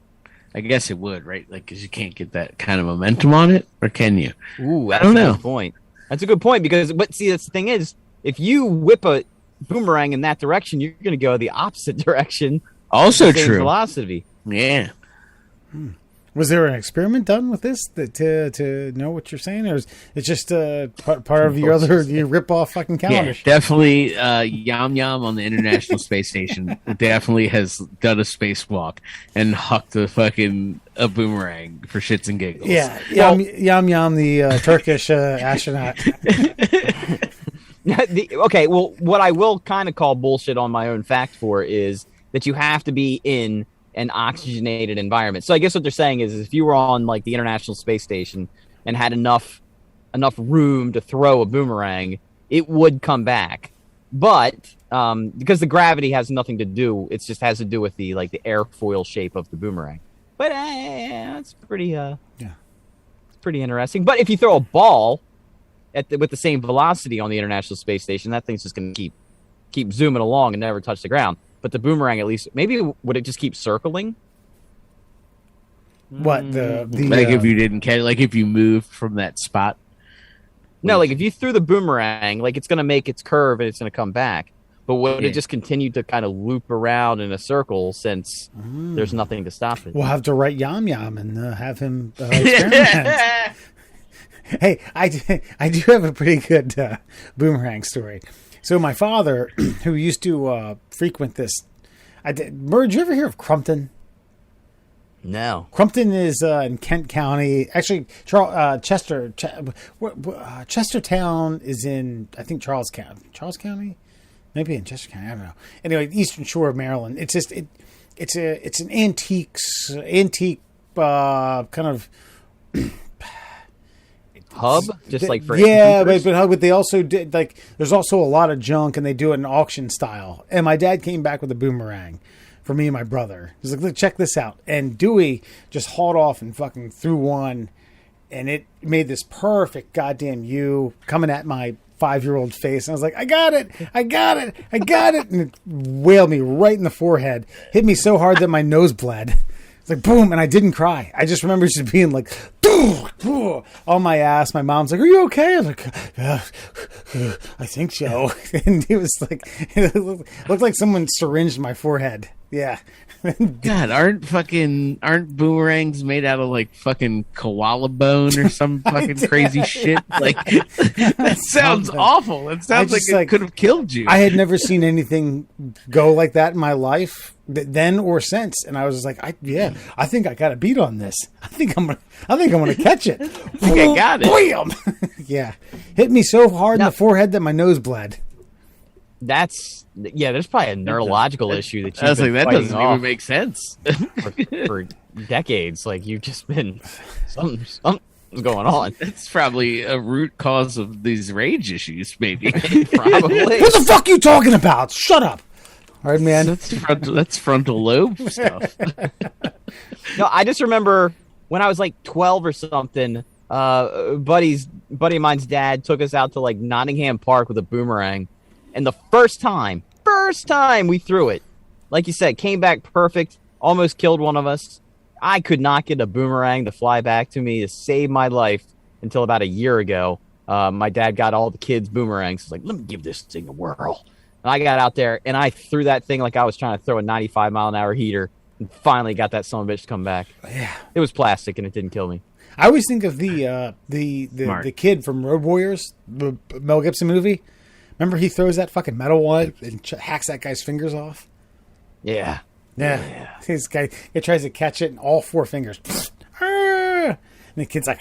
I guess it would, right? Because you can't get that kind of momentum on it, or can you? Ooh, I don't know. Good point. That's a good point because, that's the thing is, if you whip a boomerang in that direction, you're going to go the opposite direction. Also true. Velocity. Yeah. Was there an experiment done with this to know what you're saying, or is it just part of your rip-off fucking calendar? Yeah, definitely. Yam Yam on the International Space Station definitely has done a spacewalk and hucked a boomerang for shits and giggles. Yeah, Yam Yam, the Turkish astronaut. Okay, well, what I will kind of call bullshit on my own fact for is that you have to be in an oxygenated environment. So I guess what they're saying is if you were on like the International Space Station and had enough room to throw a boomerang, it would come back. But because the gravity has nothing to do, it just has to do with the airfoil shape of the boomerang. But it's pretty it's pretty interesting. But if you throw a ball with the same velocity on the International Space Station, that thing's just going to keep zooming along and never touch the ground. But the boomerang, at least, maybe would it just keep circling? What the if you didn't catch, like if you moved from that spot? No, like if you threw the boomerang, like it's going to make its curve and it's going to come back. But would it just continue to kind of loop around in a circle since there's nothing to stop it? We'll have to write Yam Yam and have him experiment. Hey, I do have a pretty good boomerang story. So my father, who used to frequent this, Did you ever hear of Crumpton? No. Crumpton is in Kent County. Actually, Chestertown is in, I think, Charles County. Charles County? Maybe in Chester County. I don't know. Anyway, Eastern Shore of Maryland. It's just it's an antique kind of hub, just like for but they also did there's also a lot of junk, and they do it in auction style. And my dad came back with a boomerang for me and my brother. He's like, "Look, check this out." And Dewey just hauled off and fucking threw one, and it made this perfect goddamn U coming at my 5-year-old face. And I was like, I got it. And it whaled me right in the forehead. Hit me so hard that my nose bled. It's like, boom. And I didn't cry. I just remember just being like, on my ass. My mom's like, are you okay? I was like, I think so. And it was like, it looked like someone syringed my forehead. Yeah. God, aren't boomerangs made out of like fucking koala bone or some fucking crazy shit? Like that sounds awful. It sounds like it could have killed you. I had never seen anything go like that in my life, then or since, and I was just like, I think I got a beat on this. I think I'm gonna catch it. I think I got it. Bam! Yeah, hit me so hard in the forehead that my nose bled. There's probably a neurological issue that I was like, that doesn't even make sense. for decades. Like you've just been something's going on. It's probably a root cause of these rage issues, maybe. Probably. What the fuck are you talking about? Shut up. All right, man. That's frontal lobe stuff. No, I just remember when I was like 12 or something. Buddy of mine's dad took us out to like Nottingham Park with a boomerang. And the first time we threw it, like you said, came back perfect, almost killed one of us. I could not get a boomerang to fly back to me to save my life until about a year ago. My dad got all the kids' boomerangs. He's like, let me give this thing a whirl. And I got out there, and I threw that thing like I was trying to throw a 95-mile-an-hour heater, and finally got that son of a bitch to come back. Yeah. It was plastic, and it didn't kill me. I always think of the kid from Road Warriors, the Mel Gibson movie. Remember he throws that fucking metal one and hacks that guy's fingers off? Yeah. This guy, he tries to catch it and all 4 fingers. And the kid's like...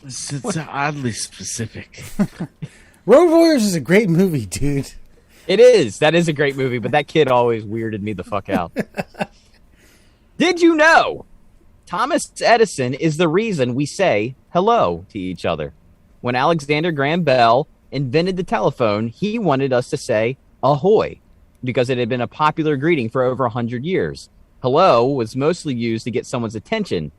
It's oddly specific. Road Warriors is a great movie, dude. It is. That is a great movie, but that kid always weirded me the fuck out. Did you know Thomas Edison is the reason we say hello to each other? When Alexander Graham Bell invented the telephone, he wanted us to say ahoy because it had been a popular greeting for over 100 years. Hello was mostly used to get someone's attention.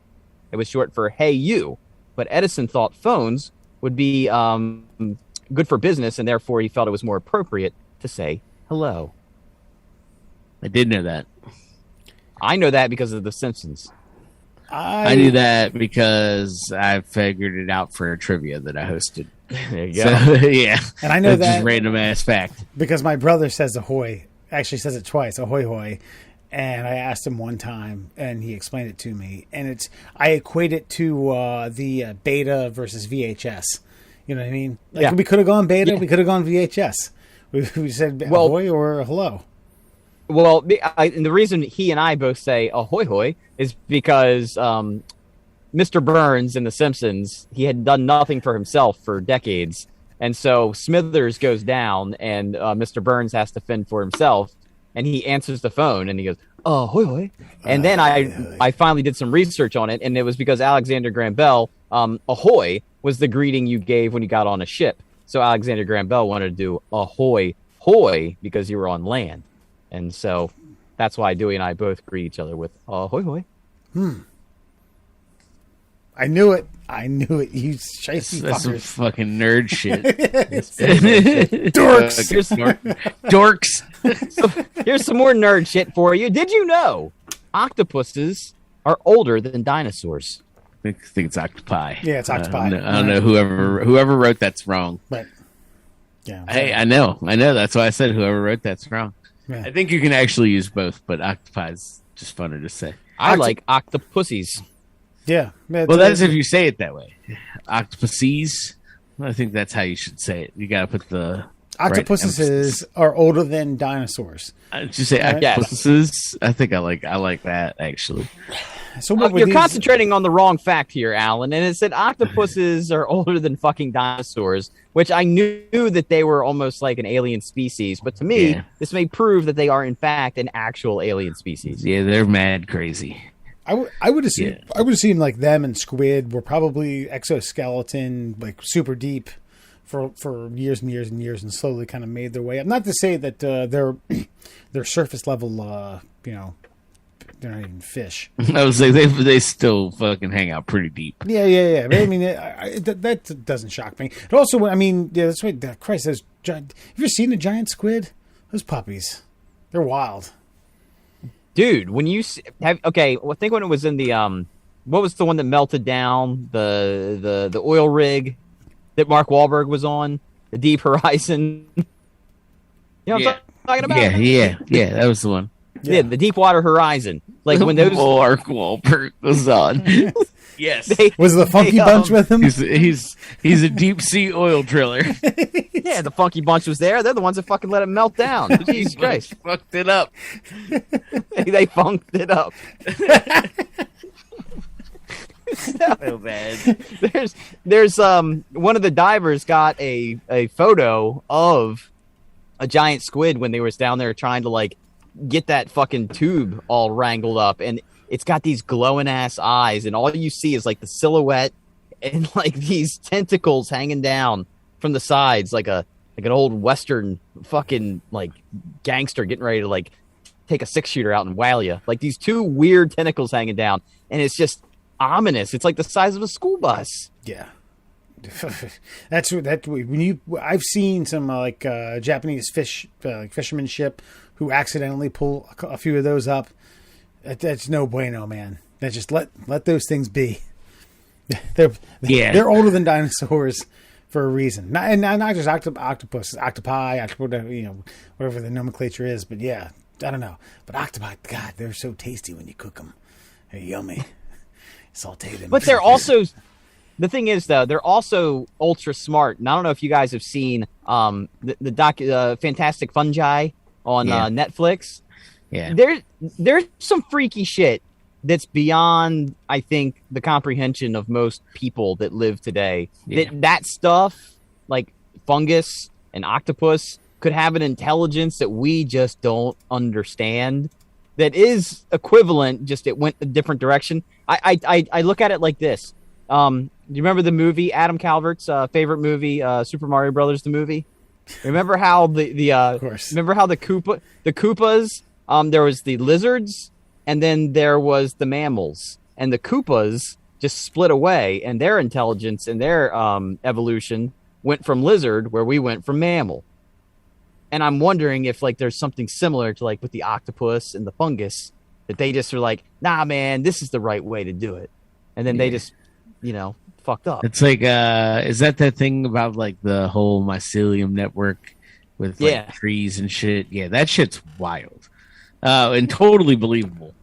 It was short for hey you, but Edison thought phones would be good for business, and therefore he felt it was more appropriate to say hello. I did know that. I know that because of The Simpsons. I knew that because I figured it out for a trivia that I hosted. There you go. So, yeah. And I know that just random ass fact. because my brother says ahoy. Actually says it twice, ahoy hoy. And I asked him one time, and he explained it to me. And I equate it to the beta versus VHS. You know what I mean? Like we could have gone beta, we could have gone VHS. We said ahoy or hello. Well, and the reason he and I both say ahoy hoy is because Mr. Burns in The Simpsons, he had done nothing for himself for decades. And so Smithers goes down, and Mr. Burns has to fend for himself. And he answers the phone, and he goes, "Ahoy, hoy." And then I finally did some research on it, and it was because Alexander Graham Bell, ahoy was the greeting you gave when you got on a ship. So Alexander Graham Bell wanted to do ahoy, hoy, because you were on land. And so that's why Dewey and I both greet each other with ahoy, hoy. I knew it. You shifty That's some fuckers. fucking nerd shit. Dorks. Dorks. So here's some more nerd shit for you. Did you know octopuses are older than dinosaurs? I think it's octopi. Yeah, it's octopi. I don't know whoever wrote that's wrong. But yeah, Hey, I know. That's why I said whoever wrote that's wrong. Yeah. I think you can actually use both, but octopi is just funner to say. I like octopussies. Yeah. Well, that's if you say it that way. Octopuses. I think that's how you should say it. You got to put the octopuses are older than dinosaurs. Did you say octopuses? I think I like that actually. So what You're concentrating on the wrong fact here, Alan. And it said octopuses are older than fucking dinosaurs, which I knew that they were almost like an alien species. But to me, this may prove that they are in fact an actual alien species. Yeah, they're mad crazy. I would assume like them and squid were probably exoskeleton, like super deep for years and years and years, and slowly kind of made their way up. Not to say that their surface level, they're not even fish. I was like, they still fucking hang out pretty deep. Yeah. But I mean, that doesn't shock me. It also, I mean, yeah, that's right. Christ, those giant. Have you ever seen a giant squid? Those puppies, they're wild. Dude, when you think when it was in the what was the one that melted down the oil rig that Mark Wahlberg was on, the Deep Horizon. You know what I'm talking about? Yeah, that was the one. Yeah, the Deepwater Horizon. Like when those Mark Wahlberg was on. Yes, was the Funky Bunch with him? He's a deep sea oil driller. Yeah, the Funky Bunch was there. They're the ones that fucking let it melt down. Jesus Christ, fucked it up. They funked it up. So bad. There's one of the divers got a photo of a giant squid when they was down there trying to like get that fucking tube all wrangled up, and it's got these glowing ass eyes, and all you see is like the silhouette and like these tentacles hanging down from the sides, like an old Western fucking like gangster getting ready to like take a 6-shooter out and whale you. Like these two weird tentacles hanging down, and it's just ominous. It's like the size of a school bus. Yeah. That's when I've seen some Japanese fisherman ship who accidentally pull a few of those up. That's no bueno, man. That just let those things be. They're older than dinosaurs for a reason. Not just octopuses, octopi, whatever the nomenclature is. But yeah, I don't know. But octopi, God, they're so tasty when you cook them. They're yummy. Sauteed them. But they're also. The thing is, though, they're also ultra smart. And I don't know if you guys have seen the Fantastic Fungi on Netflix. Yeah, there's some freaky shit that's beyond, I think, the comprehension of most people that live today. Yeah. That stuff, like fungus and octopus, could have an intelligence that we just don't understand. That is equivalent, just it went a different direction. I look at it like this. Do you remember the movie, Adam Calvert's favorite movie, Super Mario Brothers, the movie? Remember how of course. Remember how the Koopas, there was the lizards, and then there was the mammals, and the Koopas just split away, and their intelligence and their evolution went from lizard, where we went from mammal. And I'm wondering if like there's something similar to like with the octopus and the fungus, that they just are like, nah, man, this is the right way to do it, and then they just, fucked up. It's like, is that thing about like the whole mycelium network with like trees and shit? Yeah, that shit's wild, and totally believable.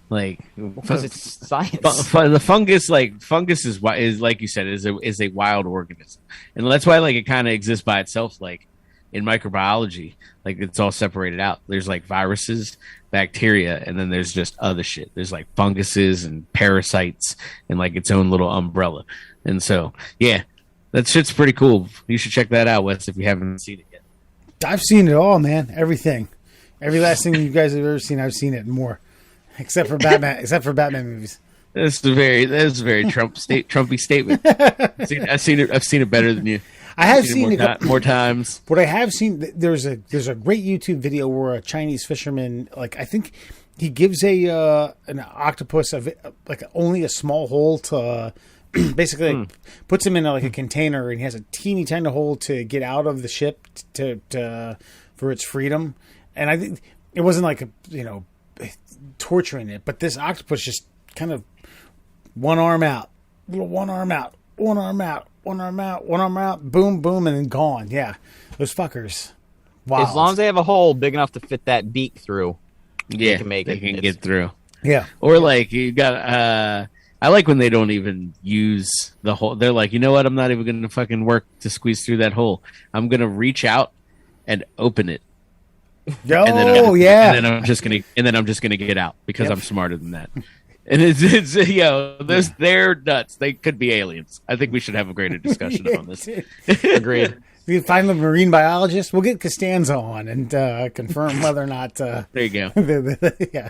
Like, because it's science. The fungus is like you said, is a wild organism, and that's why like it kind of exists by itself. Like in microbiology, like it's all separated out. There's like viruses, bacteria, and then there's just other shit. There's like funguses and parasites and like its own little umbrella. And so, yeah, that shit's pretty cool. You should check that out, Wes, if you haven't seen it yet. I've seen it all, man. Everything. Every last thing you guys have ever seen, I've seen it and more. Except for Batman. Except for Batman movies. That's a very Trumpy statement. I've seen it better than you. I have seen it more times. What I have seen, there's a great YouTube video where a Chinese fisherman, like I think he gives an octopus like only a small hole to basically puts him in like a container, and he has a teeny tiny hole to get out of the ship to for its freedom. And I think it wasn't like torturing it, but this octopus just kind of one arm out, one arm out, one arm out, one arm out, one arm out, boom, boom, and then gone. Yeah, those fuckers. Wow. As long as they have a hole big enough to fit that beak through, they can get through. Yeah. Or like you got. I like when they don't even use the hole. They're like, you know what? I'm not even going to fucking work to squeeze through that hole. I'm going to reach out and open it. Yeah. And then I'm just gonna get out because I'm smarter than that. And it's they're nuts. They could be aliens. I think we should have a greater discussion on this. Agreed. We find the marine biologist. We'll get Costanza on and confirm whether or not. There you go. Yeah.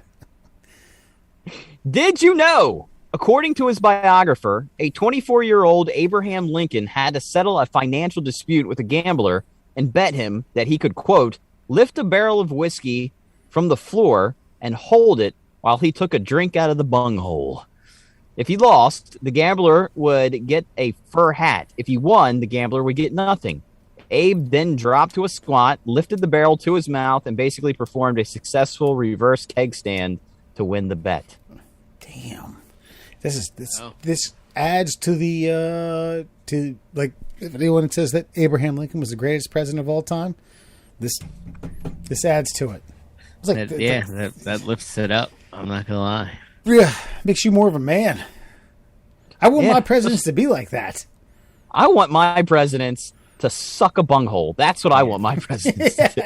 Did you know? According to his biographer, a 24-year-old Abraham Lincoln had to settle a financial dispute with a gambler and bet him that he could, quote, lift a barrel of whiskey from the floor and hold it while he took a drink out of the bunghole. If he lost, the gambler would get a fur hat. If he won, the gambler would get nothing. Abe then dropped to a squat, lifted the barrel to his mouth, and basically performed a successful reverse keg stand to win the bet. Damn. This adds to the to like if anyone says that Abraham Lincoln was the greatest president of all time, this adds to it. It's like, that lifts it up. I'm not gonna lie. Yeah, makes you more of a man. I want my presidents to be like that. I want my presidents to suck a bunghole. That's what I want my presidents to do.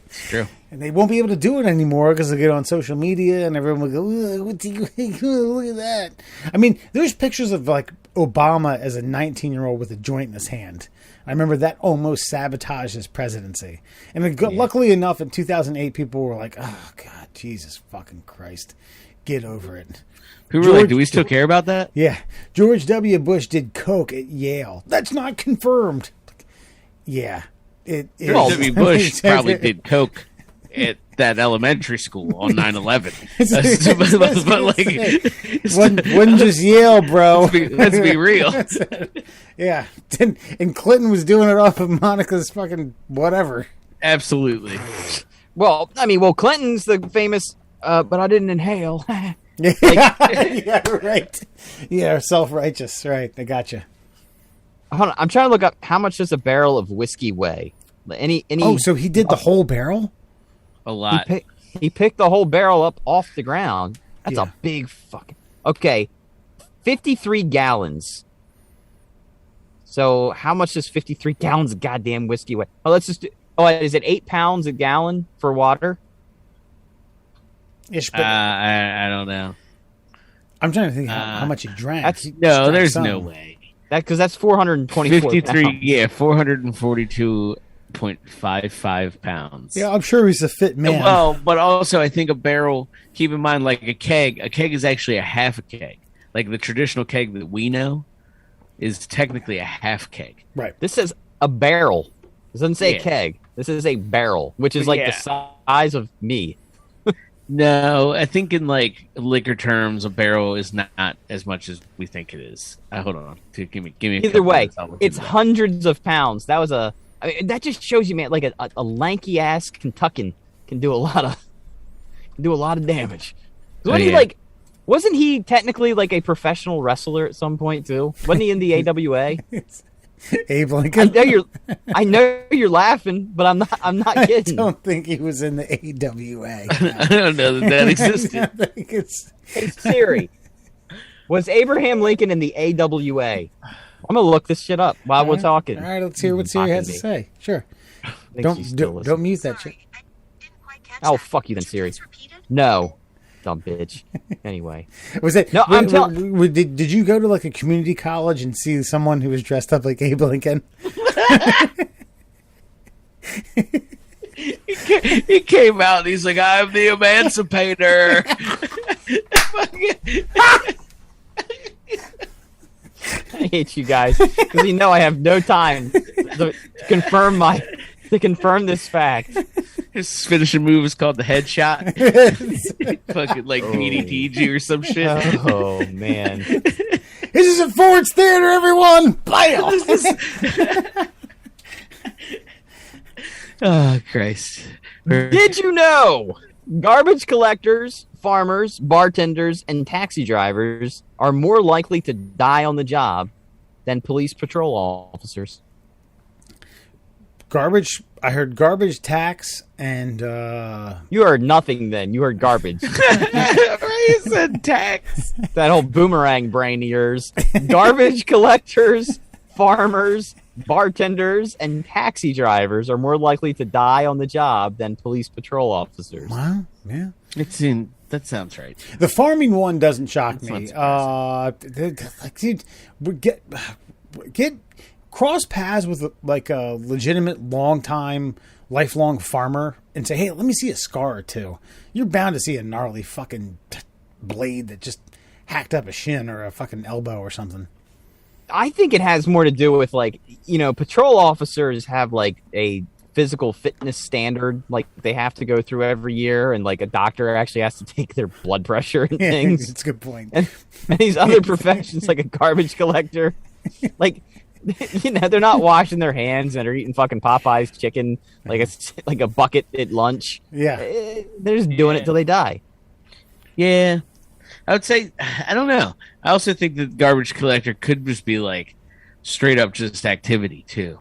It's true. And they won't be able to do it anymore because they'll get on social media and everyone will go, what do you look at that? I mean, there's pictures of like Obama as a 19-year-old with a joint in his hand. I remember that almost sabotaged his presidency. And luckily enough, in 2008, people were like, oh, God, Jesus fucking Christ. Get over it. People were like, do we still care about that? Yeah. George W. Bush did coke at Yale. That's not confirmed. Yeah. George W. Bush probably did coke at that elementary school on 9/11. Wasn't just Yale, bro. Let's be real. Yeah. And Clinton was doing it off of Monica's fucking whatever. Absolutely. Well, Clinton's the famous, but I didn't inhale. Yeah, right. Yeah, self-righteous. Right. I gotcha. Hold on, I'm trying to look up how much does a barrel of whiskey weigh. Oh, so he did the whole barrel? A lot. He picked the whole barrel up off the ground. That's a big fucking... Okay, 53 gallons. So how much does 53 gallons of goddamn whiskey weigh? Oh, let's just do... Oh, is it 8 pounds a gallon for water? Ish, but I don't know. I'm trying to think how much he drank. There's no way. Because that's 424 53, pounds. yeah, 442.55 pounds. Yeah, I'm sure he's a fit man. Well, but also I think a barrel, keep in mind, like a keg is actually a half a keg. Like the traditional keg that we know is technically a half keg. Right. This is a barrel. This doesn't say keg. This is a barrel, which is like the size of me. No, I think in like liquor terms, a barrel is not as much as we think it is. Hold on, give me. Either way, it's hundreds of pounds. That was that just shows you, man. Like a lanky ass Kentuckian can do a lot of damage. Wasn't he technically like a professional wrestler at some point too? Wasn't he in the AWA? Abe Lincoln. I know you're laughing, but I'm not kidding. I don't think he was in the AWA. I don't know that existed. Hey Siri, was Abraham Lincoln in the AWA? I'm gonna look this shit up while we're talking. All right, let's hear what Siri has to say. Sure. Don't mute that shit. Oh, fuck you then, Siri. No, dumb bitch. Anyway, was it? No, did you go to like a community college and see someone who was dressed up like Abe Lincoln? He came out and he's like, "I'm the emancipator." I hate you guys because you know I have no time to confirm this fact. His finishing move is called the headshot. Fucking like PDTG or some shit. Oh man! This is at Ford's Theater, everyone. Bam! Oh Christ! Did you know garbage collectors, farmers, bartenders, and taxi drivers are more likely to die on the job than police patrol officers? Garbage. I heard garbage tax and you heard nothing. Then you heard garbage. He said tax. That whole boomerang brain of yours. Garbage collectors, farmers, bartenders, and taxi drivers are more likely to die on the job than police patrol officers. Wow. Yeah. That sounds right. The farming one doesn't shock me. Dude, get cross paths with like a legitimate lifelong farmer and say, hey, let me see a scar or two. You're bound to see a gnarly fucking blade that just hacked up a shin or a fucking elbow or something. I think it has more to do with like, patrol officers have like a physical fitness standard like they have to go through every year, and like a doctor actually has to take their blood pressure and things. It's a good point. And these other professions like a garbage collector, like they're not washing their hands and are eating fucking Popeye's chicken like a bucket at lunch. Yeah, they're just doing it till they die. Yeah, I would say I don't know. I also think that garbage collector could just be like straight up just activity too.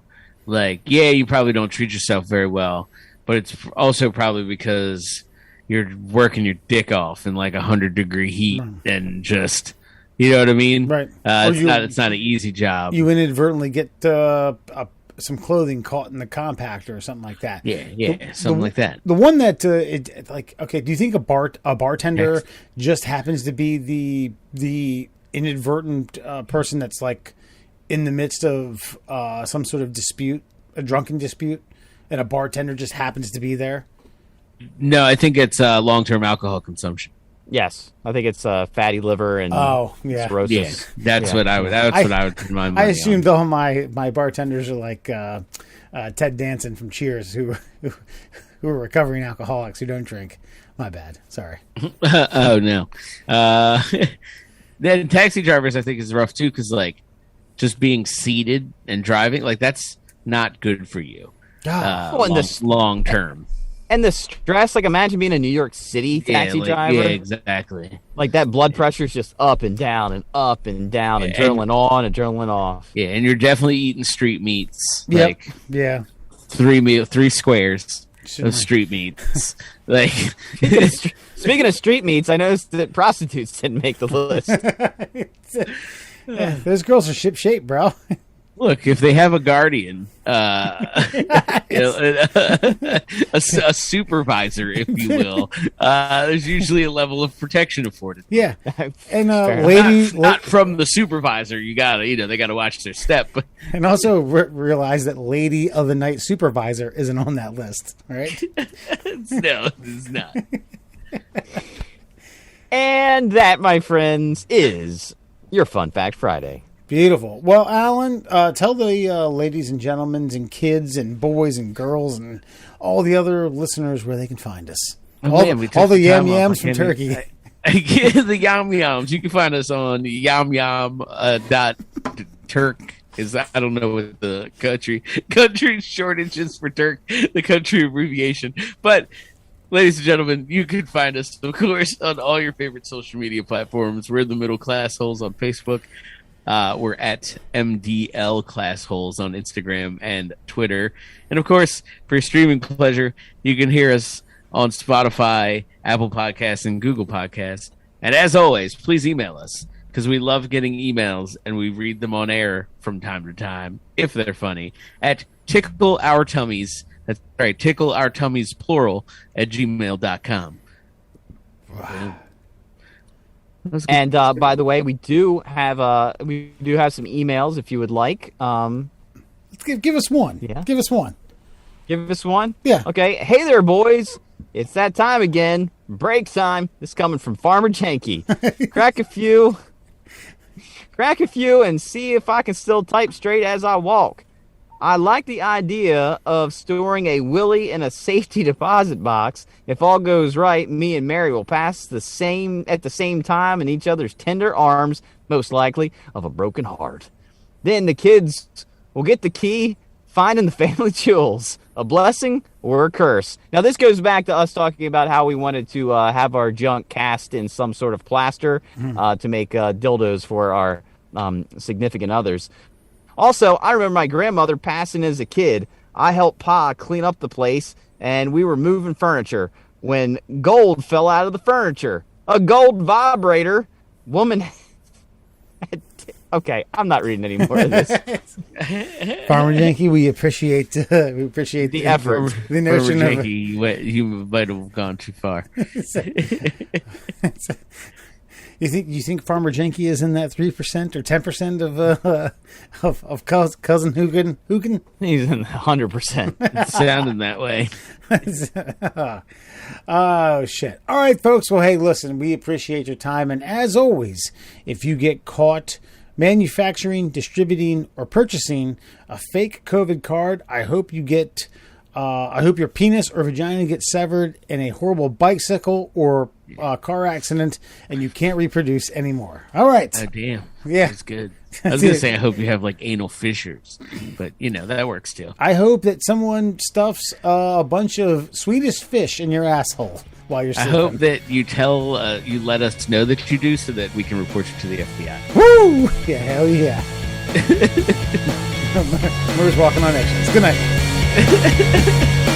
Like, yeah, you probably don't treat yourself very well, but it's also probably because you're working your dick off in like 100-degree heat and just, you know what I mean? Right. It's not an easy job. You inadvertently get some clothing caught in the compactor or something like that. Yeah, something like that. The one that okay, do you think a bartender just happens to be the inadvertent person that's like in the midst of some sort of dispute, a drunken dispute, and a bartender just happens to be there? No, I think it's long-term alcohol consumption. Yes, I think it's fatty liver and cirrhosis. Yeah, that's what I would put my money I assumed on. though my bartenders are like Ted Danson from Cheers, who are recovering alcoholics who don't drink. My bad. Sorry. Oh no. Then taxi drivers, I think, is rough too, because like just being seated and driving, like that's not good for you. Long term. And the stress, like imagine being a New York City taxi driver. Yeah, exactly. Like that blood pressure is just up and down and up and down, adrenaline on, adrenaline off. Yeah, and you're definitely eating street meats. Yep. Like, yeah. 3 squares of street meats. Like, speaking of street meats, I noticed that prostitutes didn't make the list. Yeah, those girls are ship shape, bro. Look, if they have a guardian, a supervisor, if you will, there's usually a level of protection afforded. Yeah, and not from the supervisor. You gotta, they gotta watch their step. And also realize that Lady of the Night supervisor isn't on that list, right? No, it's not. And that, my friends, is your Fun Fact Friday. Beautiful. Well, Alan, tell the ladies and gentlemen and kids and boys and girls and all the other listeners where they can find us. All the yams from Turkey. The yam yams. You can find us on yamyam.turk. I don't know what the country shortage is for Turk, the country abbreviation. But, ladies and gentlemen, you can find us, of course, on all your favorite social media platforms. We're the Middle Classholes on Facebook. We're at MDL Classholes on Instagram and Twitter. And, of course, for your streaming pleasure, you can hear us on Spotify, Apple Podcasts, and Google Podcasts. And, as always, please email us, because we love getting emails, and we read them on air from time to time, if they're funny, at tickleourtummies That's right. Tickle Our Tummies, plural, at gmail.com. Wow. And by the way, we do have some emails if you would like. Let's give us one. Yeah. Give us one. Give us one? Yeah. Okay. Hey there, boys. It's that time again. Break time. This is coming from Farmer Janky. Crack a few and see if I can still type straight as I walk. I like the idea of storing a willy in a safety deposit box. If all goes right, me and Mary will pass at the same time in each other's tender arms, most likely of a broken heart. Then the kids will get the key, finding the family jewels. A blessing or a curse. Now, this goes back to us talking about how we wanted to have our junk cast in some sort of plaster to make dildos for our significant others. Also, I remember my grandmother passing as a kid. I helped Pa clean up the place, and we were moving furniture when gold fell out of the furniture. A gold vibrator. Woman. Okay, I'm not reading any more of this. Farmer Yankee, we appreciate the effort. The notion Farmer of Yankee, you might have gone too far. You think Farmer Janky is in that 3% or 10% of cousin Hoogan? He's in 100%. It sounded that way. Oh shit! All right, folks. Well, hey, listen, we appreciate your time, and as always, if you get caught manufacturing, distributing, or purchasing a fake COVID card, I hope you get. I hope your penis or vagina gets severed in a horrible bicycle or car accident, and you can't reproduce anymore. All right. Oh, damn. Yeah. That's good. I was going to say, I hope you have, like, anal fissures. But, that works, too. I hope that someone stuffs a bunch of Swedish fish in your asshole while you're sleeping. I hope that you you let us know that you do so that we can report you to the FBI. Woo! Yeah, hell yeah. Moore's walking on eggshells. Good night.